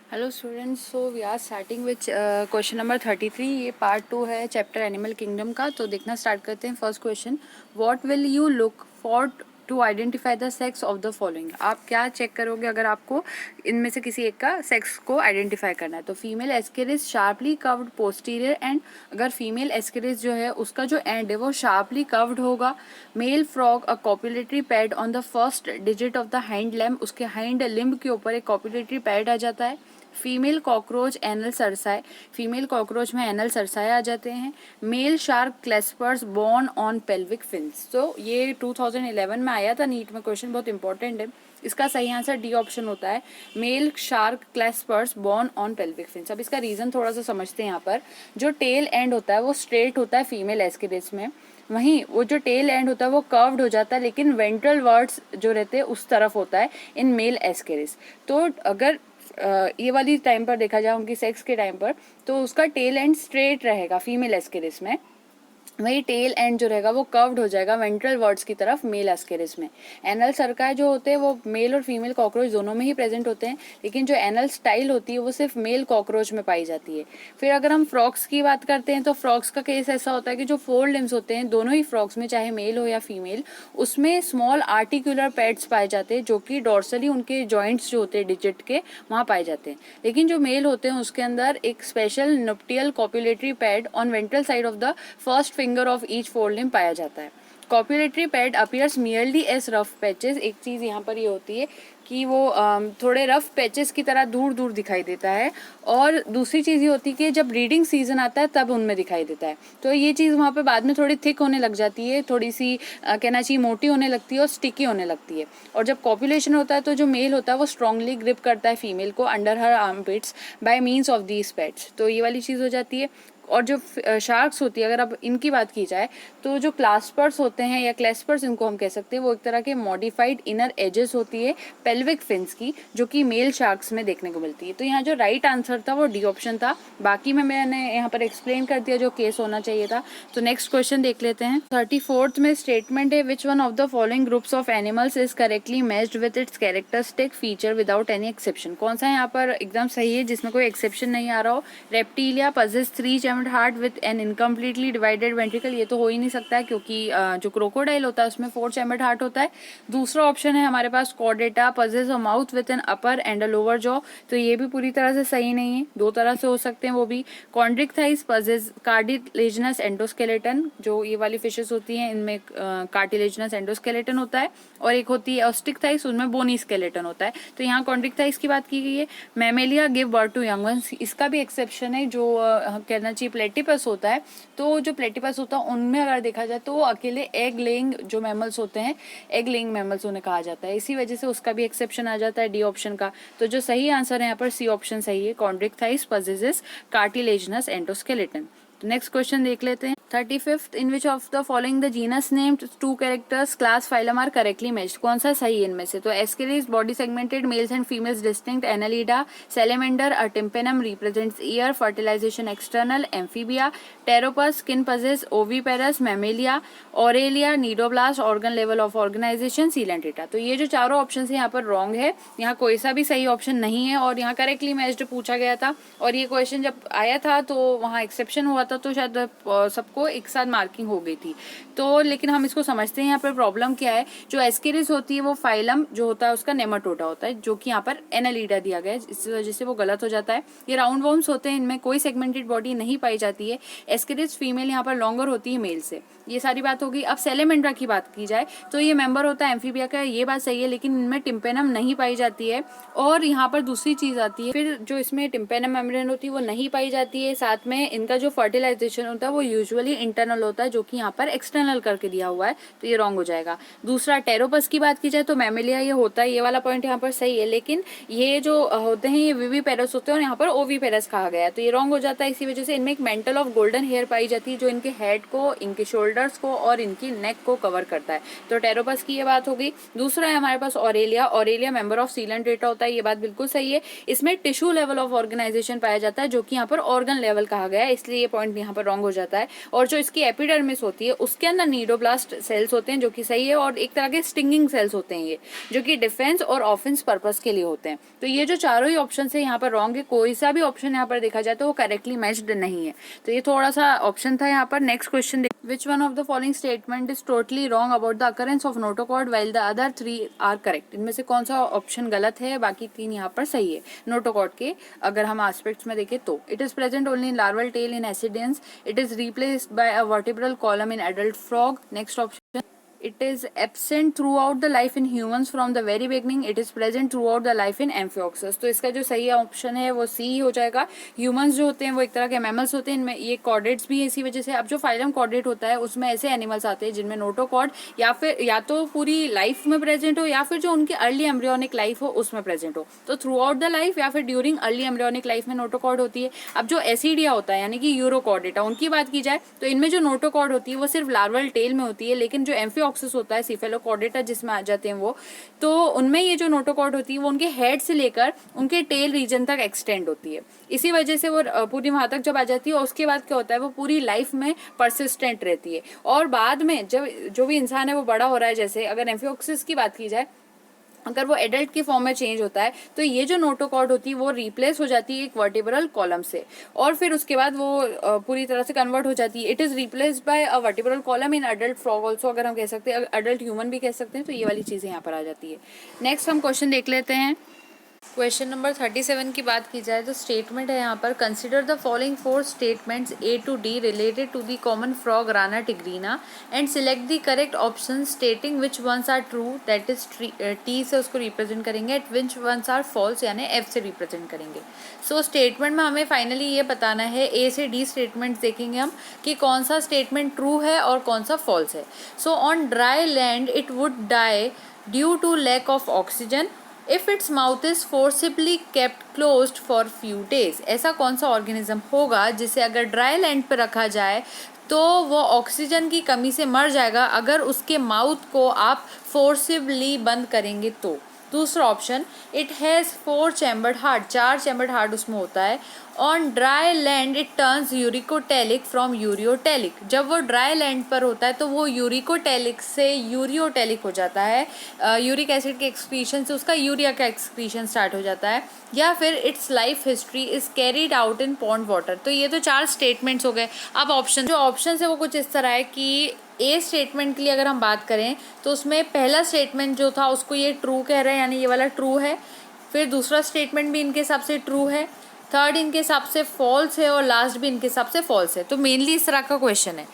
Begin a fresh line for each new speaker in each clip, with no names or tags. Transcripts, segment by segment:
Hello students, so we are starting with question number 33। ये part 2 है chapter animal kingdom का। तो देखना स्टार्ट करते हैं। First question, what will you look for to identify the sex of the following. आप क्या check करोगे अगर आपको इनमें से किसी एक का सेक्स को आइडेंटिफाई करना है? तो female Ascaris sharply curved posterior end, अगर फीमेल एस्केरिस जो है उसका जो एंड है वो शार्पली कर्व्ड होगा। Male frog a copulatory pad on the first digit of the hind limb, उसके हाइंड लिम्ब के ऊपर एक कॉपुलेटरी पैड आ जाता है। Female cockroach anal cerci, female cockroach में एनल सरसाए आ जाते हैं। Male shark claspers borne on pelvic fins. तो ये 2011 में आया था नीट में क्वेश्चन, बहुत इंपॉर्टेंट है। इसका सही आंसर डी ऑप्शन होता है, male shark claspers borne on pelvic fins. अब इसका रीजन थोड़ा सा समझते हैं। यहाँ पर जो टेल एंड होता है वो स्ट्रेट होता है फीमेल एस्केरिस में, वहीं वो जो टेल एंड होता है वो कर्व्ड हो जाता है, लेकिन वेंट्रल वर्ड्स जो रहते हैं उस तरफ होता है इन मेल एस्केरिस। तो अगर ये वाली टाइम पर देखा जाए उनकी सेक्स के टाइम पर, तो उसका टेल एंड स्ट्रेट रहेगा फीमेल एस्केरिस में, वही टेल एंड जो रहेगा वो कर्व्ड हो जाएगा वेंट्रल वर्ड्स की तरफ मेल एस्केरिस में। एनल सर्काई जो होते हैं वो मेल और फीमेल कॉकरोच दोनों में ही प्रेजेंट होते हैं, लेकिन जो एनल स्टाइल होती है वो सिर्फ मेल कॉकरोच में पाई जाती है। फिर अगर हम फ्रॉक्स की बात करते हैं तो फ्रॉक्स का केस ऐसा होता है कि जो 4 लिम्स होते हैं दोनों ही फ्रॉक्स में, चाहे मेल हो या फीमेल, उसमें स्मॉल आर्टिकुलर पैड्स पाए जाते हैं जो कि डॉर्सली उनके जॉइंट्स जो होते हैं डिजिट के वहाँ पाए जाते हैं। लेकिन जो मेल होते हैं उसके अंदर एक special nuptial copulatory pad on ventral side of the first finger of each forelimb पाया जाता है। Copulatory pad appears merely as rough patches. एक चीज़ यहाँ पर ये होती है कि वो थोड़े रफ पैचेस की तरह दूर दूर दिखाई देता है, और दूसरी चीज़ ये होती है कि जब ब्रीडिंग सीजन आता है तब उनमें दिखाई देता है। तो ये चीज़ वहाँ पे बाद में थोड़ी थिक होने लग जाती है, थोड़ी सी कहना चाहिए मोटी होने लगती है और स्टिकी होने लगती है। और जब कॉपुलेशन होता है तो जो मेल होता है वो स्ट्रांगली ग्रिप करता है फीमेल को under her armpits bye means of these pads. तो ये वाली चीज़ हो जाती है। और जो शार्क्स होती है, अगर अब इनकी बात की जाए तो जो क्लास्पर्स होते हैं या क्लेस्पर्स इनको हम कह सकते हैं, वो एक तरह के मॉडिफाइड इनर एजेस होती है पेल्विक फिन्स की, जो कि मेल शार्क्स में देखने को मिलती है। तो यहाँ जो राइट आंसर था वो डी ऑप्शन था। बाकी में मैंने यहाँ पर एक्सप्लेन कर दिया जो केस होना चाहिए था। तो नेक्स्ट क्वेश्चन देख लेते हैं। 34th में स्टेटमेंट है, विच one of the following groups of animals is correctly matched with its characteristic feature without any exception. कौन सा यहाँ पर एकदम सही है जिसमें कोई एक्सेप्शन नहीं आ रहा हो? Reptilia possess 3 chambered heart with an incompletely divided ventricle. ये तो हो ही नहीं सकता है क्योंकि जो क्रोकोडाइल होता है उसमें 4 चैम्बर्ड हार्ट होता है। दूसरा ऑप्शन है हमारे पास Chordata possess a mouth with an upper and a lower jaw. तो ये भी पूरी तरह से सही नहीं है, दो तरह से हो सकते हैं वो भी। कॉन्ड्रिक्थाइस पजेस कार्टिलेजिनस एंडोस्केलेटन। जो ये वाली फिशेस होती हैं इनमें कार्टिलेजिनस एंडोस्केलेटन होता है, और एक होती है ऑस्टिकथाइस, उनमें बोनी स्केलेटन होता है। तो यहाँ कॉन्ड्रिक्थाइस की बात की गई है। Mammalia give birth to young ones, इसका भी एक्सेप्शन है। जो कहना चाहिए प्लेटिपस होता है, तो जो प्लेटिपस होता है उनमें अगर देखा जाए तो वो अकेले एग लेइंग जो मैमल्स होते हैं, एग लेइंग मैमल्स उन्हें कहा जाता है। इसी वजह से उसका भी एक्सेप्शन आ जाता है डी ऑप्शन का। तो जो सही आंसर है यहाँ पर सी ऑप्शन सही है, कॉन्ड्रिक्थाइस पजेसेस कार्टिलेजिनस एंडोस्केलेटन। तो नेक्स्ट क्वेश्चन देख लेते हैं। 35th, in which of the following the genus named 2 characters class phylum are correctly matched. कौन सा सही है इनमें से? तो Ascaris body segmented males and females distinct, Annelida salamander a tympanum represents ear fertilization external, Amphibia Pteropus skin possess, oviparous Mammalia, Aurelia cnidoblast organ level of organization, Coelenterata. तो ये जो चारों ऑप्शन है यहाँ पर रॉन्ग है, यहाँ कोई सा भी सही ऑप्शन नहीं है, और यहाँ करेक्टली मैच्ड पूछा गया था। और ये क्वेश्चन जब आया था तो वहाँ एक्सेप्शन हुआ था, तो शायद सबको एक साथ मार्किंग हो गई थी। तो लेकिन हम इसको समझते हैं यहाँ पर प्रॉब्लम क्या है। जो एस्केरिस होती है वो फाइलम जो होता है उसका नेमाटोडा होता है, जो कि यहाँ पर एनालिडा दिया गया है, इस वजह से वो गलत हो जाता है। ये राउंड वॉर्म्स होते हैं, इनमें कोई सेगमेंटेड बॉडी नहीं पाई जाती है। एस्केरिस फीमेल यहाँ पर लॉन्गर होती है मेल से। ये सारी बात होगी। अब सैलेमेंड्रा की बात की जाए तो ये मेंबर होता है एम्फीबिया का, ये बात सही है, लेकिन इनमें टिम्पेनम नहीं पाई जाती है। और यहाँ पर दूसरी चीज आती है, फिर जो इसमें टिम्पेनम मेम्ब्रेन होती है वो नहीं पाई जाती है। साथ में इनका जो फर्टिलाइजेशन होता है वो यूजुअली इंटरनल होता है, जो कि यहाँ पर एक्सटर्नल करके दिया हुआ है, तो ये रॉन्ग हो जाएगा। दूसरा टेरोपस की बात की जाए तो मैमेलिया ये होता है, ये वाला पॉइंट यहाँ पर सही है, लेकिन ये जो होते हैं ये विविपेरस होते हैं और यहाँ पर ओवीपेरस कहा गया है, तो ये रॉन्ग हो जाता है। इसी वजह से इनमें एक मेंटल ऑफ गोल्डन हेयर पाई जाती है जो इनके हेड को, इनके शोल्डर्स को और इनकी नेक को कवर करता है। तो टेरोपस की ये बात हो गई। दूसरा है हमारे पास Aurelia. Aurelia member of Coelenterata होता है, ये बात बिल्कुल सही है। इसमें टिश्यू लेवल ऑफ ऑर्गेनाइजेशन पाया जाता है, जो कि यहाँ पर ऑर्गन लेवल कहा गया है, इसलिए ये पॉइंट यहाँ पर रॉन्ग हो जाता है। और जो इसकी एपिडर्मिस होती है उसके अंदर नीडोब्लास्ट सेल्स होते हैं, जो कि सही है, और एक तरह के स्टिंगिंग सेल्स होते हैं ये, जो कि डिफेंस और ऑफेंस पर्पस के लिए होते हैं। तो ये जो चारों ही ऑप्शन है यहाँ पर रॉन्ग है, कोई सा भी ऑप्शन यहाँ पर देखा जाए तो वो करेक्टली मैच्ड नहीं है। तो ये थोड़ा सा ऑप्शन था यहाँ पर। Next question, which one of the following statement is totally wrong about the occurrence of notochord while the other 3 are correct. इनमें से कौन सा ऑप्शन गलत है, बाकी 3 यहाँ पर सही है नोटोकॉर्ड के अगर हम एस्पेक्ट्स में देखें तो। It is present only in larval tail in ascidians, it is replaced by a vertebral column in adult frog. Next option, it is absent throughout the life in humans from the very beginning, it is present throughout the life in amphioxus। तो इसका जो सही option है वो सी हो जाएगा। Humans जो होते हैं वो एक तरह के मैमल्स होते हैं, इनमें ये कॉर्डेट्स भी है इसी वजह से। अब जो फाइलम कॉर्डेट होता है उसमें ऐसे एनिमल्स आते हैं जिनमें नोटोकॉर्ड या फिर या तो पूरी लाइफ में प्रेजेंट हो या फिर जो उनकी अर्ली एम्ब्रियोनिक लाइफ हो उसमें प्रेजेंट हो। तो थ्रू आउट द लाइफ या फिर ड्यूरिंग अर्ली एम्ब्रियोनिक लाइफ में नोटोकॉर्ड होती है। अब जो एसिडिया होता है यानी कि यूरोकॉर्डेटा, उनकी बात की जाए तो इनमें जो नोटोकॉर्ड होती है वो सिर्फ लार्वल टेल में होती है, लेकिन जो एम्फियोक्सिस होता है सेफेलोकॉर्डेटा जिसमें आ जाते हैं वो, तो उनमें ये जो नोटोकॉर्ड होती है वो उनके हेड से लेकर उनके टेल रीजन तक एक्सटेंड होती है। इसी वजह से वो पूरी वहां तक जब आ जाती है और उसके बाद क्या होता है वो पूरी लाइफ में परसिस्टेंट रहती है। और बाद में जब जो भी इंसान है वो बड़ा हो रहा है, जैसे अगर एम्फियोक्सिस की बात की जाए, अगर वो एडल्ट की फॉर्म में चेंज होता है तो ये जो नोटोकॉर्ड होती है वो रिप्लेस हो जाती है एक वर्टिब्रल कॉलम से, और फिर उसके बाद वो पूरी तरह से कन्वर्ट हो जाती है। It is replaced by a vertebral column in adult frog also, अगर हम कह सकते हैं, एडल्ट ह्यूमन भी कह सकते हैं। तो ये वाली चीजें यहाँ पर आ जाती है। नेक्स्ट हम क्वेश्चन देख लेते हैं। क्वेश्चन नंबर 37 की बात की जाए तो स्टेटमेंट है यहाँ पर, consider the following 4 statements A to D related to the common frog Rana tigrina and select the correct option stating which ones are true, that is T से उसको रिप्रेजेंट करेंगे, at which ones are false यानी F से represent करेंगे। So statement में हमें finally ये बताना है, ए से डी स्टेटमेंट देखेंगे हम कि कौन सा स्टेटमेंट ट्रू है और कौन सा फॉल्स है। So on dry land it would die due to lack of oxygen if its mouth is forcibly kept closed for few days. ऐसा कौन सा ऑर्गेनिज्म होगा जिसे अगर ड्राई लैंड पर रखा जाए तो वो ऑक्सीजन की कमी से मर जाएगा अगर उसके माउथ को आप फोर्सिबली बंद करेंगे तो। दूसरा option, it has 4 chambered heart, 4 chambered heart उसमें होता है। On dry land it turns uricotelic from ureotelic, जब वो ड्राई लैंड पर होता है तो वो यूरिकोटेलिक से यूरियोटेलिक हो जाता है, यूरिक एसिड के एक्सक्रीशन से उसका यूरिया का एक्सक्रीशन स्टार्ट हो जाता है। या फिर it's life history is carried out in pond water. तो ये तो 4 स्टेटमेंट्स हो गए। अब ऑप्शन जो ऑप्शन है वो कुछ इस तरह है कि ए स्टेटमेंट के लिए अगर हम बात करें तो उसमें पहला स्टेटमेंट जो था उसको ये ट्रू कह रहे हैं, यानी ये वाला ट्रू है। फिर दूसरा स्टेटमेंट भी इनके हिसाब से ट्रू है, थर्ड इनके हिसाब से फॉल्स है, और लास्ट भी इनके हिसाब से फॉल्स है। तो मेनली इस तरह का क्वेश्चन है।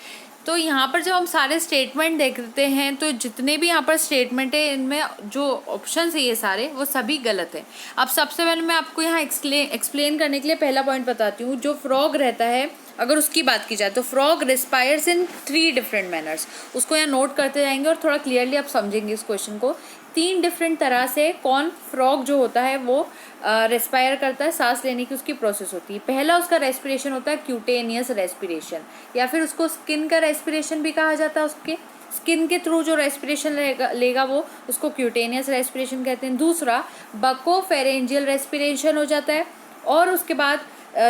तो यहाँ पर जब हम सारे स्टेटमेंट देखते हैं तो जितने भी यहाँ पर स्टेटमेंट है इनमें जो ऑप्शन है ये सारे वो सभी गलत है। अब सबसे पहले मैं आपको यहाँ एक्सप्लेन करने के लिए पहला पॉइंट बताती हूँ। जो फ्रॉग रहता है अगर उसकी बात की जाए तो फ्रॉग रेस्पायर्स इन 3 डिफरेंट मैनर्स। उसको यहाँ नोट करते जाएंगे और थोड़ा क्लियरली आप समझेंगे इस क्वेश्चन को। 3 डिफरेंट तरह से कौन फ्रॉग जो होता है वो रेस्पायर करता है, सांस लेने की उसकी प्रोसेस होती है। पहला उसका रेस्पिरेशन होता है क्यूटेनियस रेस्पिरेशन, या फिर उसको स्किन का रेस्पिरेशन भी कहा जाता है। उसके स्किन के थ्रू जो रेस्पिरेशन लेगा वो उसको क्यूटेनियस रेस्पिरेशन कहते हैं। दूसरा बकोफेरेंजियल रेस्पिरेशन हो जाता है, और उसके बाद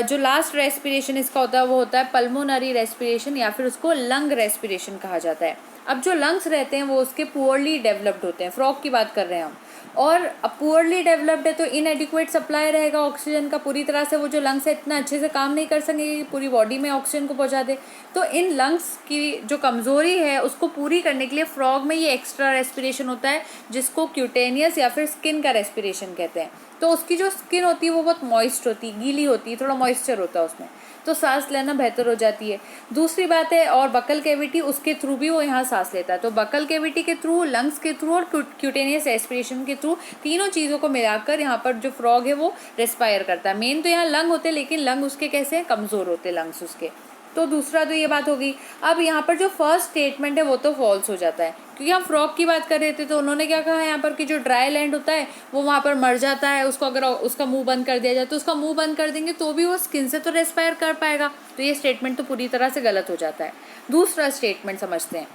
जो लास्ट रेस्पिरेशन इसका होता है वो होता है पल्मोनरी रेस्पिरेशन, या फिर उसको लंग रेस्पिरेशन कहा जाता है। अब जो लंग्स रहते हैं वो उसके पुअरली डेवलप्ड होते हैं, फ्रॉग की बात कर रहे हैं हम, और पुअरली डेवलप्ड है तो इनएडिक्वेट सप्लाई रहेगा ऑक्सीजन का, पूरी तरह से वो जो लंग्स है इतना अच्छे से काम नहीं कर सकेंगे कि पूरी बॉडी में ऑक्सीजन को पहुंचा दे। तो इन लंग्स की जो कमज़ोरी है उसको पूरी करने के लिए फ्रॉग में ये एक्स्ट्रा रेस्पिरेशन होता है जिसको क्यूटेनियस या फिर स्किन का रेस्पिरेशन कहते हैं। तो उसकी जो स्किन होती है वो बहुत मॉइस्ट होती है, गीली होती है, थोड़ा मॉइस्चर होता है उसमें, तो सांस लेना बेहतर हो जाती है। दूसरी बात है, और बकल कैविटी उसके थ्रू भी वो यहाँ सांस लेता है। तो बकल कैविटी के थ्रू, लंग्स के थ्रू और क्यूटेनियस रेस्पिरेशन के थ्रू, तीनों चीज़ों को मिलाकर यहाँ पर जो फ्रॉग है वो रेस्पायर करता है। मेन तो यहाँ लंग होते हैं, लेकिन लंग उसके कैसे हैं, कमज़ोर होते हैं लंग्स उसके। तो दूसरा तो ये बात हो गई। अब यहाँ पर जो फर्स्ट स्टेटमेंट है वो तो फॉल्स हो जाता है, क्योंकि हम फ्रॉग की बात कर रहे थे। तो उन्होंने क्या कहा यहाँ पर कि जो ड्राई लैंड होता है वो वहाँ पर मर जाता है, उसको अगर उसका मुंह बंद कर दिया जाए तो उसका मुंह बंद कर देंगे तो भी वो स्किन से तो रेस्पायर कर पाएगा। तो ये स्टेटमेंट तो पूरी तरह से गलत हो जाता है। दूसरा स्टेटमेंट समझते हैं।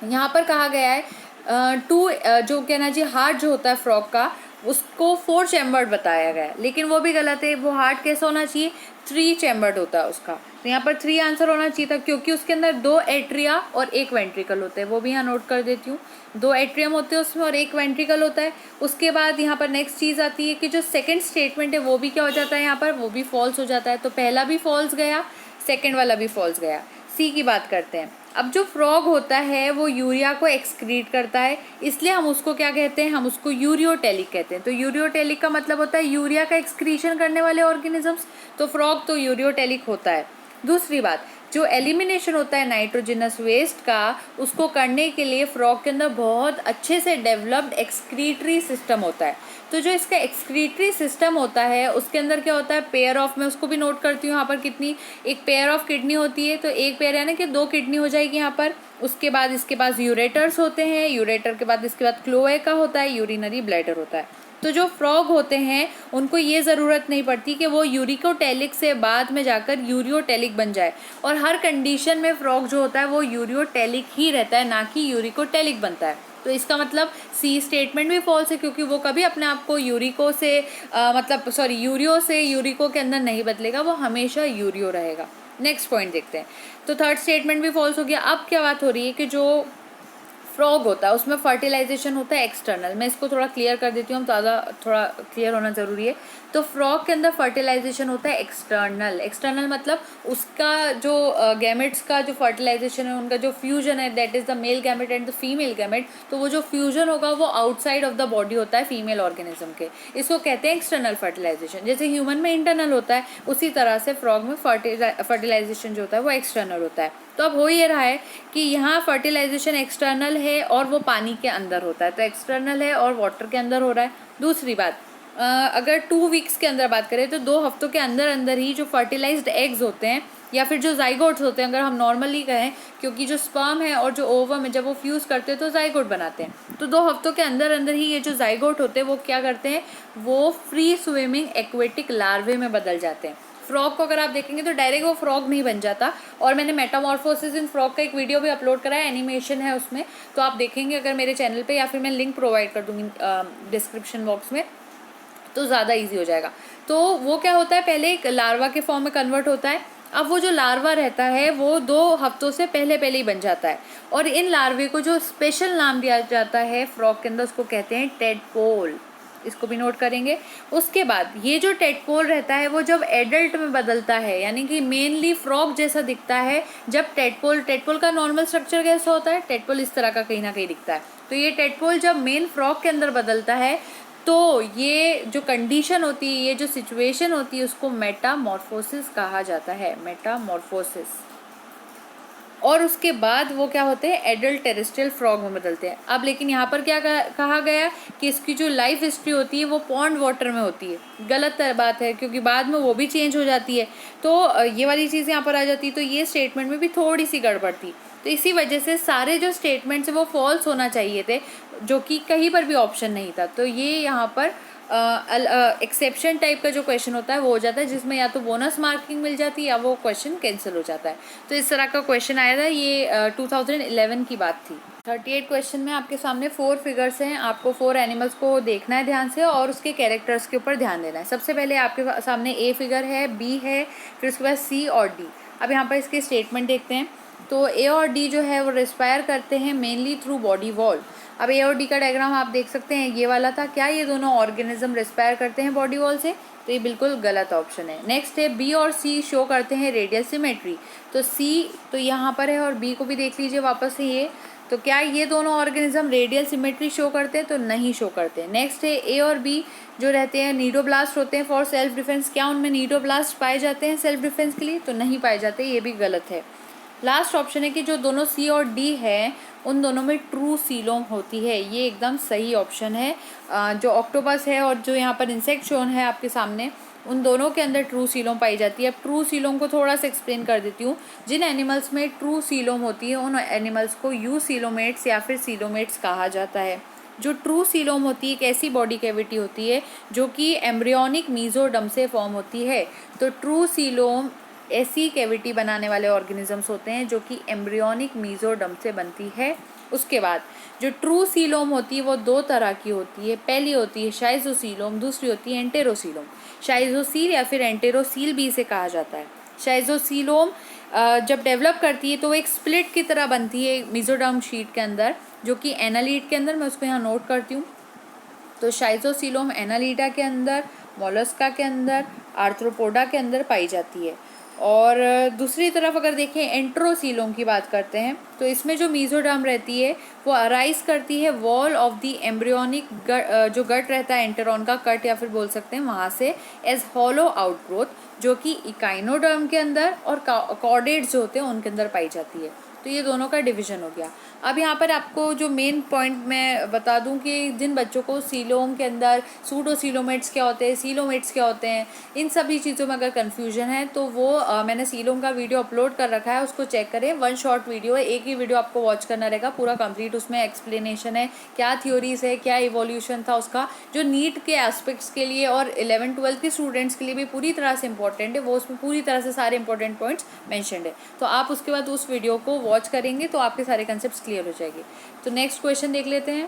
यहाँ पर कहा गया है जो कहना जी हार्ट जो होता है फ्रॉग का उसको 4 चैम्बर्ड बताया गया है, लेकिन वो भी गलत है। वो हार्ट कैसा होना चाहिए, 3 चैम्बर्ड होता है उसका। तो यहाँ पर 3 आंसर होना चाहिए था, क्योंकि उसके अंदर 2 एट्रिया और 1 वेंट्रिकल होते हैं। वो भी यहाँ नोट कर देती हूँ, 2 एट्रियम होते हैं उसमें और 1 वेंट्रिकल होता है। उसके बाद यहाँ पर नेक्स्ट चीज़ आती है कि जो सेकेंड स्टेटमेंट है वो भी क्या हो जाता है यहाँ पर, वो भी फॉल्स हो जाता है। तो पहला भी फॉल्स गया, सेकेंड वाला भी फॉल्स गया। सी की बात करते हैं। अब जो फ्रॉग होता है वो यूरिया को एक्सक्रीट करता है, इसलिए हम उसको क्या कहते हैं, हम उसको यूरियोटेलिक कहते हैं। तो यूरियोटेलिक का मतलब होता है यूरिया का एक्सक्रीशन करने वाले ऑर्गेनिजम्स, तो फ्रॉग तो यूरियोटेलिक होता है। दूसरी बात, जो एलिमिनेशन होता है नाइट्रोजनस वेस्ट का, उसको करने के लिए फ्रॉग के अंदर बहुत अच्छे से डेवलप्ड एक्सक्रीटरी सिस्टम होता है। तो जो इसका एक्सक्रीटरी सिस्टम होता है उसके अंदर क्या होता है, पेयर ऑफ, मैं उसको भी नोट करती हूँ यहाँ पर कितनी, एक पेयर ऑफ किडनी होती है। तो एक पेयर यानी कि 2 किडनी हो जाएगी यहाँ पर। उसके बाद इसके पास यूरेटर्स होते हैं, यूरेटर के बाद इसके बाद क्लोएका होता है, यूरिनरी ब्लैडर होता है। तो जो फ्रॉग होते हैं उनको ये ज़रूरत नहीं पड़ती कि वो यूरिकोटेलिक से बाद में जाकर यूरियोटेलिक बन जाए, और हर कंडीशन में फ्रॉग जो होता है वो यूरियोटेलिक ही रहता है, ना कि यूरिकोटेलिक बनता है। तो इसका मतलब सी स्टेटमेंट भी फॉल्स है, क्योंकि वो कभी अपने आप को यूरिको से यूरियो से यूरिको के अंदर नहीं बदलेगा, वो हमेशा यूरियो रहेगा। नेक्स्ट पॉइंट देखते हैं। तो थर्ड स्टेटमेंट भी फॉल्स हो गया। अब क्या बात हो रही है कि जो फ्रॉग होता है उसमें फर्टिलाइजेशन होता है एक्सटर्नल। मैं इसको थोड़ा क्लियर कर देती हूँ, ज़्यादा थोड़ा क्लियर होना ज़रूरी है। तो फ्रॉग के अंदर फर्टिलाइजेशन होता है एक्सटर्नल। एक्सटर्नल मतलब उसका जो गैमेट्स का जो फर्टिलाइजेशन है, उनका जो फ्यूजन है, that is the male gamete and the female gamete. तो वो जो फ्यूजन होगा वो आउटसाइड ऑफ द बॉडी होता है फीमेल ऑर्गेनिज्म के, इसको कहते हैं एक्सटर्नल फर्टिलाइजेशन। जैसे ह्यूमन में इंटरनल होता है, उसी तरह से फ्रॉग में फर्टिलाइजेशन जो होता है वो एक्सटर्नल होता है। तो अब हो ये रहा है कि यहाँ फर्टिलाइजेशन एक्सटर्नल है और वो पानी के अंदर होता है, तो एक्सटर्नल है और वाटर के अंदर हो रहा है। दूसरी बात, अगर 2 वीक्स के अंदर बात करें तो 2 हफ्तों के अंदर अंदर ही जो फर्टिलाइज्ड एग्स होते हैं या फिर जो जाइगोट्स होते हैं, अगर हम नॉर्मली कहें, क्योंकि जो स्पर्म है और जो ओवम है जब वो फ्यूज़ करते हैं तो जाइगोट बनाते हैं। तो 2 हफ्तों के अंदर अंदर ही ये जो जाइगोट होते हैं वो क्या करते हैं, वो फ्री स्विमिंग एक्वेटिक लार्वे में बदल जाते हैं। फ्रॉग को अगर आप देखेंगे तो डायरेक्ट वो फ्रॉग नहीं बन जाता, और मैंने मेटामॉर्फोसिस इन फ्रॉग का एक वीडियो भी अपलोड करा है, एनिमेशन है उसमें, तो आप देखेंगे अगर मेरे चैनल पे, या फिर मैं लिंक प्रोवाइड कर दूँगी डिस्क्रिप्शन बॉक्स में, तो ज़्यादा ईजी हो जाएगा। तो वो क्या होता है, पहले एक लार्वा के फॉर्म में कन्वर्ट होता है। अब वो जो लार्वा रहता है वो 2 हफ्तों से पहले पहले ही बन जाता है, और इन लार्वे को जो स्पेशल नाम दिया जाता है फ्रॉग के अंदर, उसको कहते हैं टेडपोल। इसको भी नोट करेंगे। उसके बाद ये जो टेडपोल रहता है वो जब एडल्ट में बदलता है, यानी कि मेनली फ्रॉग जैसा दिखता है। जब टेडपोल का नॉर्मल स्ट्रक्चर कैसा होता है, टेडपोल इस तरह का कहीं ना कहीं दिखता है। तो ये टेडपोल जब मेन फ्रॉग के अंदर बदलता है, तो ये जो कंडीशन होती है, ये जो सिचुएशन होती है, उसको मेटामॉर्फोसिस कहा जाता है, मेटामॉर्फोसिस। और उसके बाद वो क्या होते हैं, एडल्ट टेरेस्ट्रियल फ्रॉग में बदलते हैं। अब लेकिन यहाँ पर क्या कहा गया कि इसकी जो लाइफ हिस्ट्री होती है वो पॉन्ड वाटर में होती है। गलत बात है, क्योंकि बाद में वो भी चेंज हो जाती है। तो ये वाली चीज़ यहाँ पर आ जाती है। तो ये स्टेटमेंट में भी थोड़ी सी गड़बड़ थी। तो इसी वजह से सारे जो स्टेटमेंट्स है वो फॉल्स होना चाहिए थे, जो कि कहीं पर भी ऑप्शन नहीं था। तो ये यहाँ पर एक्सेप्शन टाइप का जो क्वेश्चन होता है वो हो जाता है, जिसमें या तो बोनस मार्किंग मिल जाती है या वो क्वेश्चन कैंसिल हो जाता है। तो इस तरह का क्वेश्चन आया था, ये 2011 की बात थी। 38 क्वेश्चन में आपके सामने 4 फिगर्स हैं, आपको 4 एनिमल्स को देखना है ध्यान से और उसके कैरेक्टर्स के ऊपर ध्यान देना है। सबसे पहले आपके सामने ए फिगर है, बी है, फिर उसके बाद सी और डी। अब यहाँ पर इसके स्टेटमेंट देखते हैं। तो ए और डी जो है वो रिस्पायर करते हैं मेनली थ्रू बॉडी वॉल। अब ए और डी का डायग्राम आप देख सकते हैं, ये वाला था। क्या ये दोनों ऑर्गेनिज्म रिस्पायर करते हैं बॉडी वॉल से? तो ये बिल्कुल गलत ऑप्शन है। नेक्स्ट है बी और सी शो करते हैं रेडियल सिमेट्री। तो सी तो यहाँ पर है और बी को भी देख लीजिए वापस से ये। तो क्या ये दोनों ऑर्गेनिज्म रेडियल सिमेट्री शो करते हैं? तो नहीं शो करते। नेक्स्ट है ए और बी जो रहते हैं नीडोब्लास्ट होते हैं फॉर सेल्फ डिफेंस। क्या उनमें नीडोब्लास्ट पाए जाते हैं सेल्फ डिफेंस के लिए? तो नहीं पाए जाते, ये भी गलत है। लास्ट ऑप्शन है कि जो दोनों सी और डी है उन दोनों में ट्रू सीलोम होती है, ये एकदम सही ऑप्शन है। जो ऑक्टोपस है और जो यहाँ पर इंसेक्ट शोन है आपके सामने, उन दोनों के अंदर ट्रू सीलोम पाई जाती है। अब ट्रू सीलोम को थोड़ा सा एक्सप्लेन कर देती हूँ। जिन एनिमल्स में ट्रू सीलोम होती है उन एनिमल्स को यू सीलोमेट्स या फिर सीलोमेट्स कहा जाता है। जो ट्रू सीलोम होती है एक ऐसी बॉडी कैविटी होती है जो कि एम्ब्रियोनिक मीजोडर्म से फॉर्म होती है। तो ट्रू सीलोम ऐसी कैविटी बनाने वाले ऑर्गेनिजम्स होते हैं जो कि एम्ब्रियोनिक मीजोडर्म से बनती है। उसके बाद जो ट्रू सीलोम होती है वो दो तरह की होती है। पहली होती है शाइजोसीलोम, दूसरी होती है एंटेरोसीलोम। शाइजोसील या फिर एंटेरोसील भी इसे कहा जाता है। शाइजोसीलोम जब डेवलप करती है तो वो एक स्प्लिट की तरह बनती है मेसोडर्म शीट के अंदर, जो कि एनालीड के अंदर, मैं उसको यहाँ नोट करती हूँ। तो शाइजोसीलोम एनालीडा के अंदर, मोलस्का के अंदर, आर्थ्रोपोडा के अंदर पाई जाती है। और दूसरी तरफ अगर देखें एंट्रोसीलोम की बात करते हैं तो इसमें जो मीजोडर्म रहती है वो अराइज करती है वॉल ऑफ द एम्ब्रियोनिक जो गट रहता है एंटेरॉन का कट या फिर बोल सकते हैं वहाँ से, एज हॉलो आउटग्रोथ, जो कि इकाइनोडर्म के अंदर और कॉर्डेट्स जो होते हैं उनके अंदर पाई जाती है। तो ये दोनों का डिवीजन हो गया। अब यहाँ पर आपको जो मेन पॉइंट मैं बता दूं कि जिन बच्चों को सीलोम के अंदर सूडोसीलोमेट्स क्या होते हैं, सीलोमेट्स क्या होते हैं, इन सभी चीज़ों में अगर कन्फ्यूजन है तो वो मैंने सीलोम का वीडियो अपलोड कर रखा है, उसको चेक करें। 1 शॉर्ट वीडियो है, एक ही वीडियो आपको वॉच करना रहेगा, पूरा कंप्लीट उसमें एक्सप्लेनेशन है, क्या थ्योरीज है, क्या इवोल्यूशन था उसका, जो नीट के एस्पेक्ट्स के लिए और 11-12 के स्टूडेंट्स के लिए भी पूरी तरह से इंपॉर्टेंट है। वो उसमें पूरी तरह से सारे इंपॉर्टेंट पॉइंट्स मैंशनड है। तो आप उसके बाद उस वीडियो को वॉच करेंगे तो आपके सारे कंसेप्ट क्लियर हो जाएंगे। तो नेक्स्ट क्वेश्चन देख लेते हैं।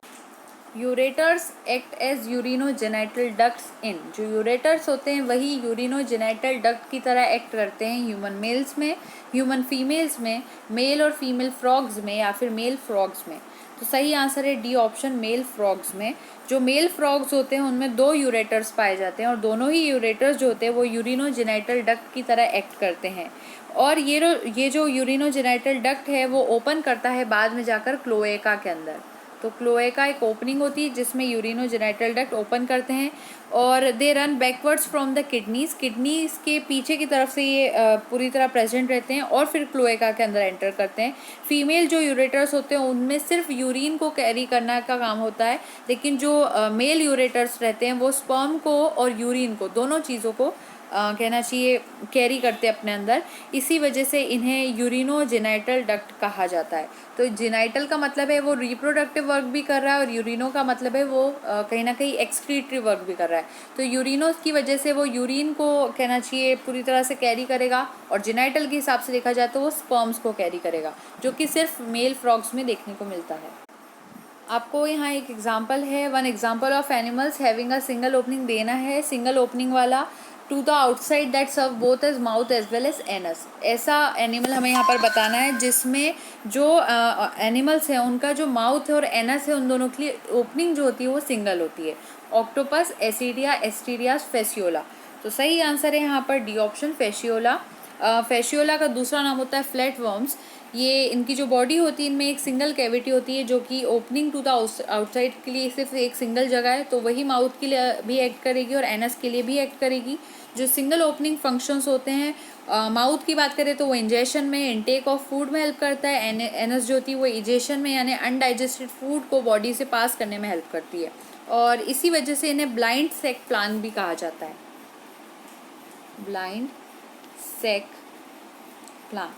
Ureters act as urinogenital ducts in, जो यूरेटर्स होते हैं वही यूरिनोजेनिटल डक्ट की तरह एक्ट करते हैं ह्यूमन मेल्स में, ह्यूमन फीमेल्स में, मेल और फीमेल फ्रॉग्स में या फिर मेल फ्रॉग्स में। तो सही आंसर है डी ऑप्शन, मेल फ्रॉग्स में। जो मेल फ्रॉग्स होते हैं उनमें 2 यूरेटर्स पाए जाते हैं और दोनों ही यूरेटर्स जो होते हैं वो यूरिनोजेनिटल डक्ट की तरह एक्ट करते हैं। और ये जो यूरिनोजेनिटल डक्ट है वो ओपन करता है बाद में जाकर क्लोएका के अंदर। तो क्लोएका एक ओपनिंग होती है जिसमें यूरिनोजेनिटल डक्ट ओपन करते हैं और they run backwards from the kidneys, kidneys के पीछे की तरफ से ये पूरी तरह प्रेजेंट रहते हैं और फिर क्लोएका के अंदर एंटर करते हैं। फीमेल जो यूरेटर्स होते हैं उनमें सिर्फ यूरिन को कैरी करना का काम होता है, लेकिन जो मेल यूरेटर्स रहते हैं वो स्पर्म को और यूरिन को, दोनों चीज़ों को कहना चाहिए कैरी करते अपने अंदर। इसी वजह से इन्हें यूरिनोजेनिटल डक्ट कहा जाता है। तो जेनाइटल का मतलब है वो रिप्रोडक्टिव वर्क भी कर रहा है और यूरिनो का मतलब है वो कहीं ना कहीं एक्सक्रीटरी वर्क भी कर रहा है। तो यूरिनो की वजह से वो यूरिन को कहना चाहिए पूरी तरह से कैरी करेगा और जेनाइटल के हिसाब से देखा जाए तो वो स्पर्म्स को कैरी करेगा, जो कि सिर्फ मेल फ्रॉग्स में देखने को मिलता है। आपको यहाँ एक एग्जाम्पल है, 1 example of animals having a single opening देना है, सिंगल ओपनिंग वाला, to the outside that serve both as mouth as well as anus. ऐसा एनिमल हमें यहाँ पर बताना है जिसमें जो एनिमल्स हैं उनका जो माउथ है और एनस है उन दोनों के लिए ओपनिंग जो होती है वो सिंगल होती है। Octopus, Ascidia, Asterias, Fasciola. तो सही आंसर है यहाँ पर डी ऑप्शन, फेसियोला। फेशियोला का दूसरा नाम होता है फ्लैट वर्म्स। ये इनकी जो बॉडी होती है इनमें एक सिंगल कैविटी होती है जो कि ओपनिंग टू द आउटसाइड के लिए सिर्फ एक सिंगल जगह है, तो वही माउथ के लिए भी एक्ट करेगी और एनस के लिए भी एक्ट करेगी। जो सिंगल ओपनिंग फंक्शंस होते हैं, माउथ की बात करें तो वो इंजेशन में, इनटेक ऑफ फूड में हेल्प करता है। एनस जो होती है वो इजेशन में यानी अनडाइजेस्टेड फूड को बॉडी से पास करने में हेल्प करती है और इसी वजह से इन्हें ब्लाइंड सेक प्लान भी कहा जाता है। ब्लाइंड सेक प्लान,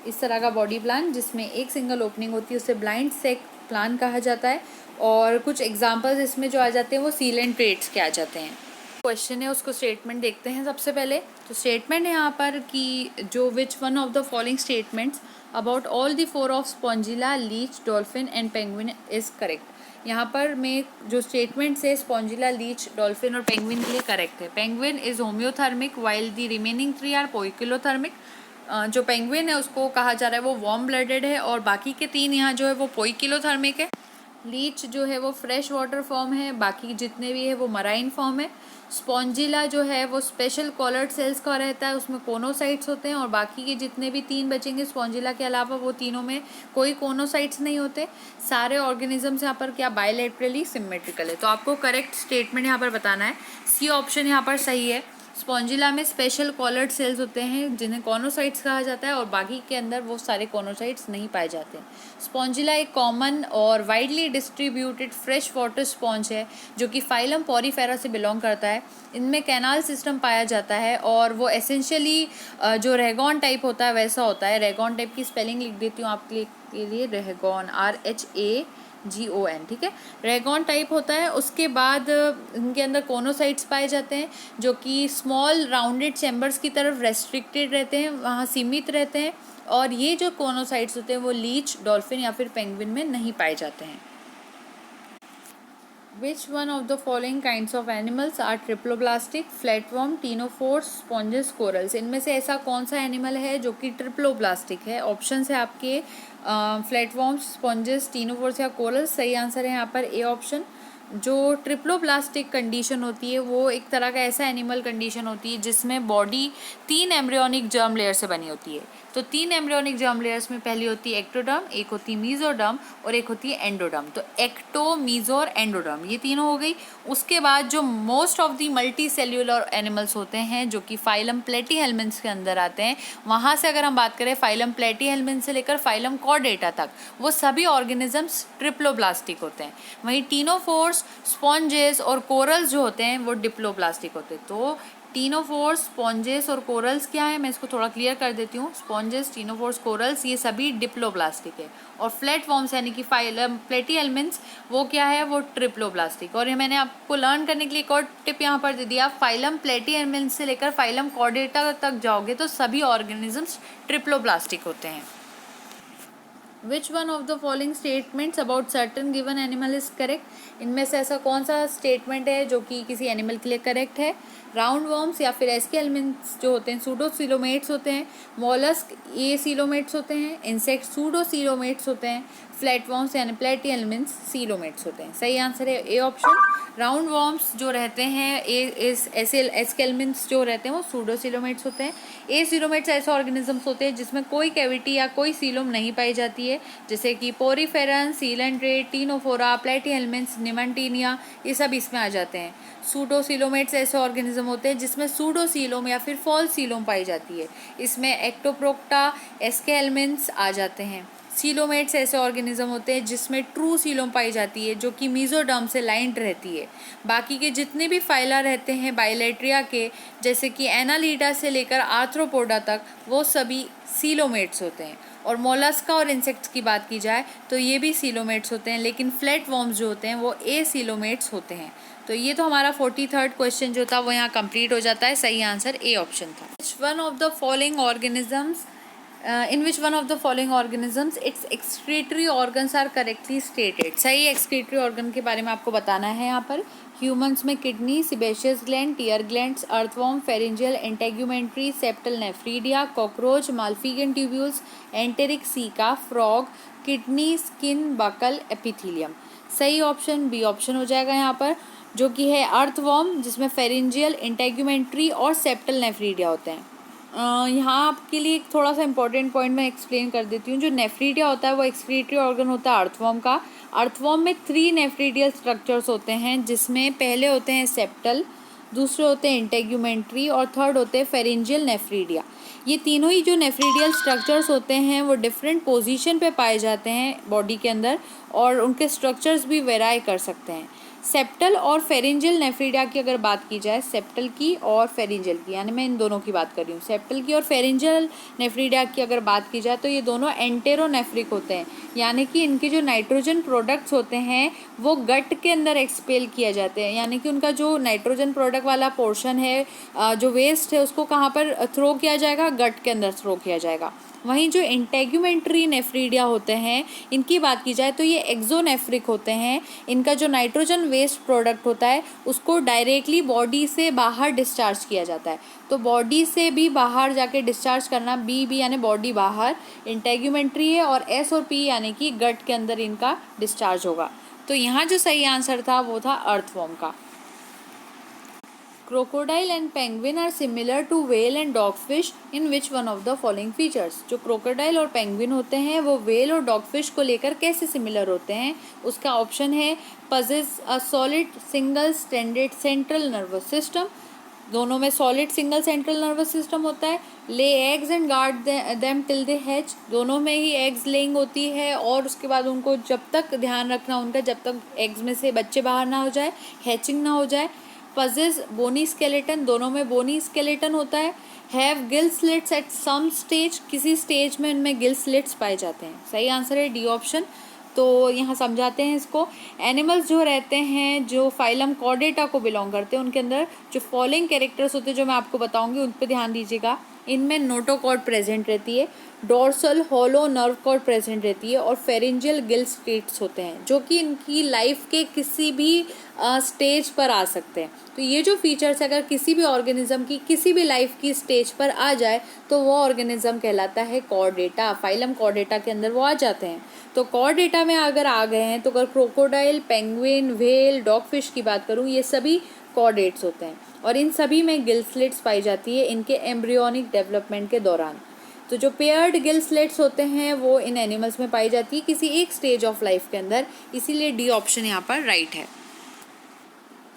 इस तरह का बॉडी प्लान जिसमें एक सिंगल ओपनिंग होती है उसे ब्लाइंड सेक प्लान कहा जाता है। और कुछ एग्जांपल्स इसमें जो आ जाते हैं वो सीलेंट ट्रेट्स के आ जाते हैं। क्वेश्चन है उसको स्टेटमेंट देखते हैं सबसे पहले। तो स्टेटमेंट है यहाँ पर कि जो which one of the following statements about all the 4 of Spongilla, leech, dolphin and penguin is correct. यहाँ पर में जो स्टेटमेंट्स है स्पॉन्जिला, लीच, डॉल्फिन और पेंगुइन के लिए करेक्ट है। Penguin is homeothermic while the remaining 3 are poikilothermic. जो पेंगुइन है उसको कहा जा रहा है वो वार्म ब्लडेड है और बाकी के 3 यहाँ जो है वो पोइकिलोथर्मिक है। लीच जो है वो फ्रेश वाटर फॉर्म है, बाकी जितने भी है वो मराइन फॉर्म है। स्पॉन्जिला जो है वो स्पेशल कॉलर्ड सेल्स का रहता है, उसमें कोनोसाइट्स होते हैं और बाकी के जितने भी 3 बचेंगे स्पॉन्जिला के अलावा वो तीनों में कोई कोनोसाइट्स नहीं होते। सारे ऑर्गेनिजम्स यहाँ पर क्या बायलैटरली सिमेट्रिकल है। तो आपको करेक्ट स्टेटमेंट यहाँ पर बताना है, सी ऑप्शन यहाँ पर सही है। स्पॉन्जिला में स्पेशल कॉलर्ड सेल्स होते हैं जिन्हें कॉनोसाइट्स कहा जाता है और बाकी के अंदर वो सारे कॉनोसाइट्स नहीं पाए जाते हैं। स्पॉन्जिला एक कॉमन और widely distributed fresh water sponge है जो कि फाइलम पॉरीफेरा से बिलोंग करता है। इनमें कैनाल सिस्टम पाया जाता है और वो एसेंशियली जो रेगॉन टाइप होता है वैसा होता है। रेगॉन टाइप की स्पेलिंग लिख देती हूँ आपके लिए, रेगॉन, RHAGON GON, ठीक है। रेगॉन टाइप होता है, उसके बाद इनके अंदर कोनोसाइट्स पाए जाते हैं जो कि स्मॉल राउंडेड चैम्बर्स की तरफ रेस्ट्रिक्टेड रहते हैं, वहाँ सीमित रहते हैं। और ये जो कोनोसाइट्स होते हैं वो लीच, डॉल्फिन या फिर पेंगुइन में नहीं पाए जाते हैं। Which one of the following kinds of animals are triploblastic? Flatworm, ctenophores, sponges, corals. इनमें से ऐसा कौन सा एनिमल है जो कि ट्रिप्लोब्लास्टिक है? ऑप्शन है आपके फ्लैटवर्म्स, स्पॉन्जेस, टीनोफोर्स या कोरल्स। सही आंसर है यहाँ पर ए ऑप्शन। जो ट्रिप्लोब्लास्टिक कंडीशन होती है वो एक तरह का ऐसा एनिमल कंडीशन होती है जिसमें बॉडी 3 एम्ब्रियोनिक जर्म लेयर से बनी होती है। तो 3 एम्ब्रियोनिक जर्म लेयर्स में पहली होती है एक्टोडर्म, एक होती है मीजोडर्म और एक होती है एंडोडर्म। तो एक्टो, मीजो और एंडोडर्म ये तीनों हो गई। उसके बाद जो most of the multi cellular animals होते हैं जो कि फाइलम प्लेटीहेल्मिन्थ्स के अंदर आते हैं, वहाँ से अगर हम बात करें फाइलम प्लेटीहेल्मिन्थ्स से लेकर फाइलम कॉर्डेटा तक, वो सभी ऑर्गेनिजम्स ट्रिप्लोब्लास्टिक होते हैं। वहीं टीनोफोर्स, स्पॉन्जेस और कोरल्स जो होते हैं वो डिप्लोब्लास्टिक होते हैं। तो टीनोफोर्स, स्पॉन्जेस और कोरल्स क्या है, मैं इसको थोड़ा क्लियर कर देती हूँ। स्पॉन्जेस, टीनोफोर्स, कोरल्स ये सभी डिप्लोब्लास्टिक है। और फ्लैटवर्म्स यानी कि फाइलम प्लेटीहेल्मिन्थ्स वो क्या है, वो ट्रिप्लोब्लास्टिक। और ये मैंने आपको लर्न करने के लिए एक और टिप यहाँ पर दे दिया, फाइलम प्लेटीहेल्मिन्थ्स से लेकर फाइलम कॉर्डेटा तक जाओगे तो सभी ऑर्गेनिजम्स ट्रिप्लोब्लास्टिक होते हैं। Which one of the following statements about certain given animal is correct? इनमें से ऐसा कौन सा स्टेटमेंट है जो कि किसी एनिमल के लिए करेक्ट है? राउंड वर्म्स या फिर एस्केल्मिन्थ्स जो होते हैं सूडोसीलोमेट्स होते हैं, मॉलस्क ये सीलोमेट्स होते हैं, इंसेक्ट सूडोसीलोमेट्स होते हैं, फ्लैटवर्म्स यानी प्लेटीहेल्मिन्थ्स सीलोमेट्स होते हैं। सही आंसर है ए ऑप्शन। राउंड वर्म्स जो रहते हैं एस्केल्मिन्थ्स जो रहते हैं वो सूडोसीलोमेट्स होते हैं। एसीलोमेट्स ऐसे ऑर्गेनिजम्स होते हैं जिसमें कोई कैविटी या कोई सीलोम नहीं पाई जाती है, जैसे कि पोरीफेरन, सीलेंड्रेट, टीनोफोरा, प्लेटीहेल्मिन्थ्स, निमंटीनिया ये सब इसमें आ जाते हैं। सूडोसीलोमेट्स ऐसे ऑर्गेनिज्म होते हैं जिसमें सूडोसीलोम या फिर फॉल्स सीलोम पाई जाती है, इसमें एक्टोप्रोक्टा, एस्केल्मिन्थ्स आ जाते हैं। सीलोमेट्स ऐसे ऑर्गेनिज्म होते हैं जिसमें ट्रू सीलोम पाई जाती है जो कि मीजोडर्म से लाइंड रहती है। बाकी के जितने भी फाइला रहते हैं बाइलेट्रिया के, जैसे कि एनालीडा से लेकर आर्थ्रोपोडा तक, वो सभी सीलोमेट्स होते हैं। और मोलस्का और इंसेक्ट्स की बात की जाए तो ये भी सीलोमेट्स होते हैं, लेकिन फ्लैट वर्म्स जो होते हैं वो ए सीलोमेट्स होते हैं। तो ये तो हमारा 43rd क्वेश्चन जो था वो यहाँ कंप्लीट हो जाता है। सही आंसर ए ऑप्शन था। One of the following organisms in which one of the following organisms its excretory organs are correctly stated? सही excretory organ के बारे में आपको बताना है यहाँ पर। ह्यूमंस में kidney, sebaceous gland, tear glands, earthworm, pharyngeal, integumentary, septal nephridia, cockroach, Malpighian tubules, enteric caeca, frog, kidney, skin, buccal, epithelium. सही ऑप्शन बी ऑप्शन हो जाएगा यहाँ पर, जो कि है अर्थवर्म जिसमें फेरिंजियल, इंटेग्यूमेंट्री और सेप्टल नेफ्रीडिया होते हैं। यहाँ आपके लिए एक थोड़ा सा इंपॉर्टेंट पॉइंट मैं एक्सप्लेन कर देती हूँ। जो नेफ्रीडिया होता है वो एक्सक्रीटरी ऑर्गन होता है अर्थवर्म का। अर्थवर्म में 3 नेफ्रीडियल स्ट्रक्चर्स होते हैं, जिसमें पहले होते हैं सेप्टल, दूसरे होते हैं इंटेग्यूमेंट्री और थर्ड होते हैं फेरिंजियल नेफ्रीडिया। ये तीनों ही जो नेफ्रीडियल स्ट्रक्चर्स होते हैं वो डिफरेंट पोजीशन पे पाए जाते हैं बॉडी के अंदर, और उनके स्ट्रक्चर्स भी वेराई कर सकते हैं। सेप्टल और फेरिंजियल नेफ्रीडिया की अगर बात की जाए, सेप्टल की और फेरिंजियल की, यानी मैं इन दोनों की बात कर रही हूँ, सेप्टल की और फेरिंजियल नेफ्रीडिया की अगर बात की जाए तो ये दोनों एंटेरोनेफ्रिक होते हैं, यानी कि इनके जो नाइट्रोजन प्रोडक्ट्स होते हैं वो गट के अंदर एक्सपेल किया जाते हैं, यानी कि उनका जो नाइट्रोजन प्रोडक्ट वाला पोर्शन है, जो वेस्ट है, उसको कहाँ पर थ्रो किया जाएगा? गट के अंदर थ्रो किया जाएगा। वहीं जो इंटेग्यूमेंट्री नेफ्रीडिया होते हैं इनकी बात की जाए तो ये एक्सोनेफ्रिक होते हैं। इनका जो नाइट्रोजन वेस्ट प्रोडक्ट होता है उसको डायरेक्टली बॉडी से बाहर डिस्चार्ज किया जाता है। तो बॉडी से भी बाहर जाके डिस्चार्ज करना, बी यानी बॉडी बाहर इंटेग्यूमेंट्री है, और एस और पी यानी कि गट के अंदर इनका डिस्चार्ज होगा। तो यहाँ जो सही आंसर था वो था अर्थवर्म का। Crocodile and penguin are similar to whale and dogfish in which one of the following features? जो क्रोकोडाइल और पेंगुइन होते हैं वो व्हेल और डॉगफिश को लेकर कैसे सिमिलर होते हैं? उसका ऑप्शन है possess a solid single standard central nervous system, दोनों में solid single central nervous system होता है। Lay eggs and guard them till they hatch, दोनों में ही एग्स लेइंग होती है और उसके बाद उनको जब तक ध्यान रखना उनका, जब तक एग्स में से बच्चे बाहर ना हो जाए, हैचिंग ना हो जाए। पजेस बोनी स्केलेटन, दोनों में बोनी स्केलेटन होता है। Have gill slits at some stage, किसी स्टेज में इनमें गिल स्लिट्स पाए जाते हैं। सही आंसर है डी ऑप्शन। तो यहाँ समझाते हैं इसको। एनिमल्स जो रहते हैं जो फाइलम कॉर्डेटा को बिलोंग करते हैं, उनके अंदर जो फॉलोइंग कैरेक्टर्स होते हैं जो मैं आपको बताऊंगी उन पर ध्यान दीजिएगा। इनमें नोटोकॉर्ड प्रेजेंट रहती है, dorsal hollow nerve cord present रहती है और फेरेंजियल गिल स्ट्रीट्स होते हैं जो कि इनकी लाइफ के किसी भी स्टेज पर आ सकते हैं। तो ये जो फीचर्स अगर किसी भी ऑर्गेनिज्म की किसी भी लाइफ की स्टेज पर आ जाए तो वो ऑर्गेनिज्म कहलाता है कॉर्डेटा, फाइलम कॉर्डेटा के अंदर वो आ जाते हैं। तो कॉर्डेटा में अगर आ गए हैं तो अगर क्रोकोडाइल, पेंगुइन, व्हेल, डॉगफिश की बात करूँ, ये सभी कॉर्डेट्स होते हैं और इन सभी में गिल स्लिट्स पाई जाती है इनके एम्ब्रियोनिक डेवलपमेंट के दौरान। तो जो पेयर्ड गिल स्लिट्स होते हैं वो इन एनिमल्स में पाई जाती है किसी एक स्टेज ऑफ लाइफ के अंदर, इसीलिए डी ऑप्शन यहाँ पर राइट है।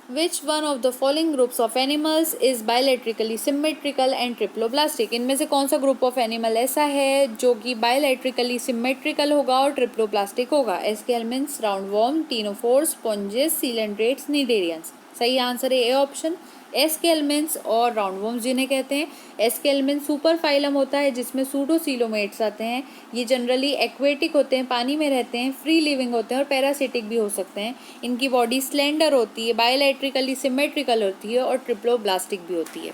Which one of the following groups of animals is bilaterally symmetrical and triploblastic? इनमें से कौन सा ग्रुप ऑफ एनिमल ऐसा है जो कि बायलैट्रिकली सिमेट्रिकल होगा और ट्रिप्लोप्लास्टिक होगा? Aschelminthes, roundworm, ctenophores, sponges, coelenterates, cnidarians. सही आंसर है ए ऑप्शन, एस्केलमेंट्स और राउंडवॉर्म्स जिन्हें कहते हैं। एस्केलमेंट सुपर फाइलम होता है जिसमें सूडोसीलोमेट्स आते हैं। ये जनरली एक्वेटिक होते हैं, पानी में रहते हैं, फ्री लिविंग होते हैं और पैरासिटिक भी हो सकते हैं। इनकी बॉडी स्लेंडर होती है, बायलैट्रिकली सिमेट्रिकल होती है और ट्रिप्लोब्लास्टिक भी होती है।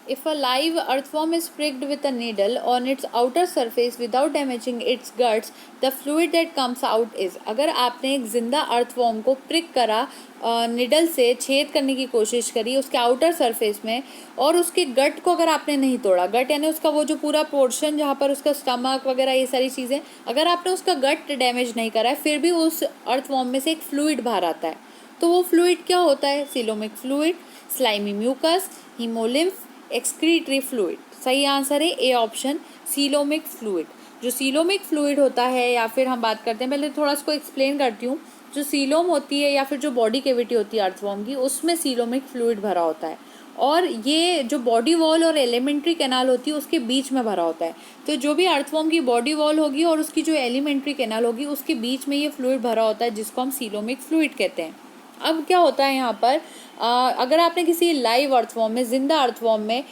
If a live earthworm is pricked with a needle on its outer surface without damaging its guts, the fluid that comes out is। अगर आपने एक जिंदा अर्थवॉर्म को प्रिक करा, निडल से छेद करने की कोशिश करी उसके आउटर सरफेस में और उसके गट को अगर आपने नहीं तोड़ा, गट यानी उसका वो जो पूरा पोर्शन जहाँ पर उसका स्टमक वगैरह ये सारी चीज़ें, अगर आपने उसका गट डैमेज नहीं करा है फिर भी उस अर्थवॉर्म में से एक फ्लूइड बाहर आता है, तो वो फ्लूइड क्या होता है? Coelomic fluid, slimy mucus, haemolymph, excretory fluid. सही आंसर है ए ऑप्शन, सीलोमिक फ्लूइड। जो सीलोमिक फ्लूइड होता है, या फिर हम बात करते हैं, पहले थोड़ा इसको एक्सप्लेन करती हूँ। जो सीलोम होती है या फिर जो बॉडी कैविटी होती है अर्थवॉर्म की, उसमें सीलोमिक फ्लूइड भरा होता है और ये जो बॉडी वॉल और एलिमेंट्री कैनाल होती है उसके बीच में भरा होता है। तो जो भी अर्थवॉर्म की बॉडी वॉल होगी और उसकी जो एलिमेंट्री कैनाल होगी उसके बीच में ये फ्लूइड भरा होता है जिसको हम सीलोमिक फ्लूइड कहते हैं। अब क्या होता है यहाँ पर, अगर आपने किसी लाइव अर्थवॉर्म में, जिंदा अर्थवॉर्म में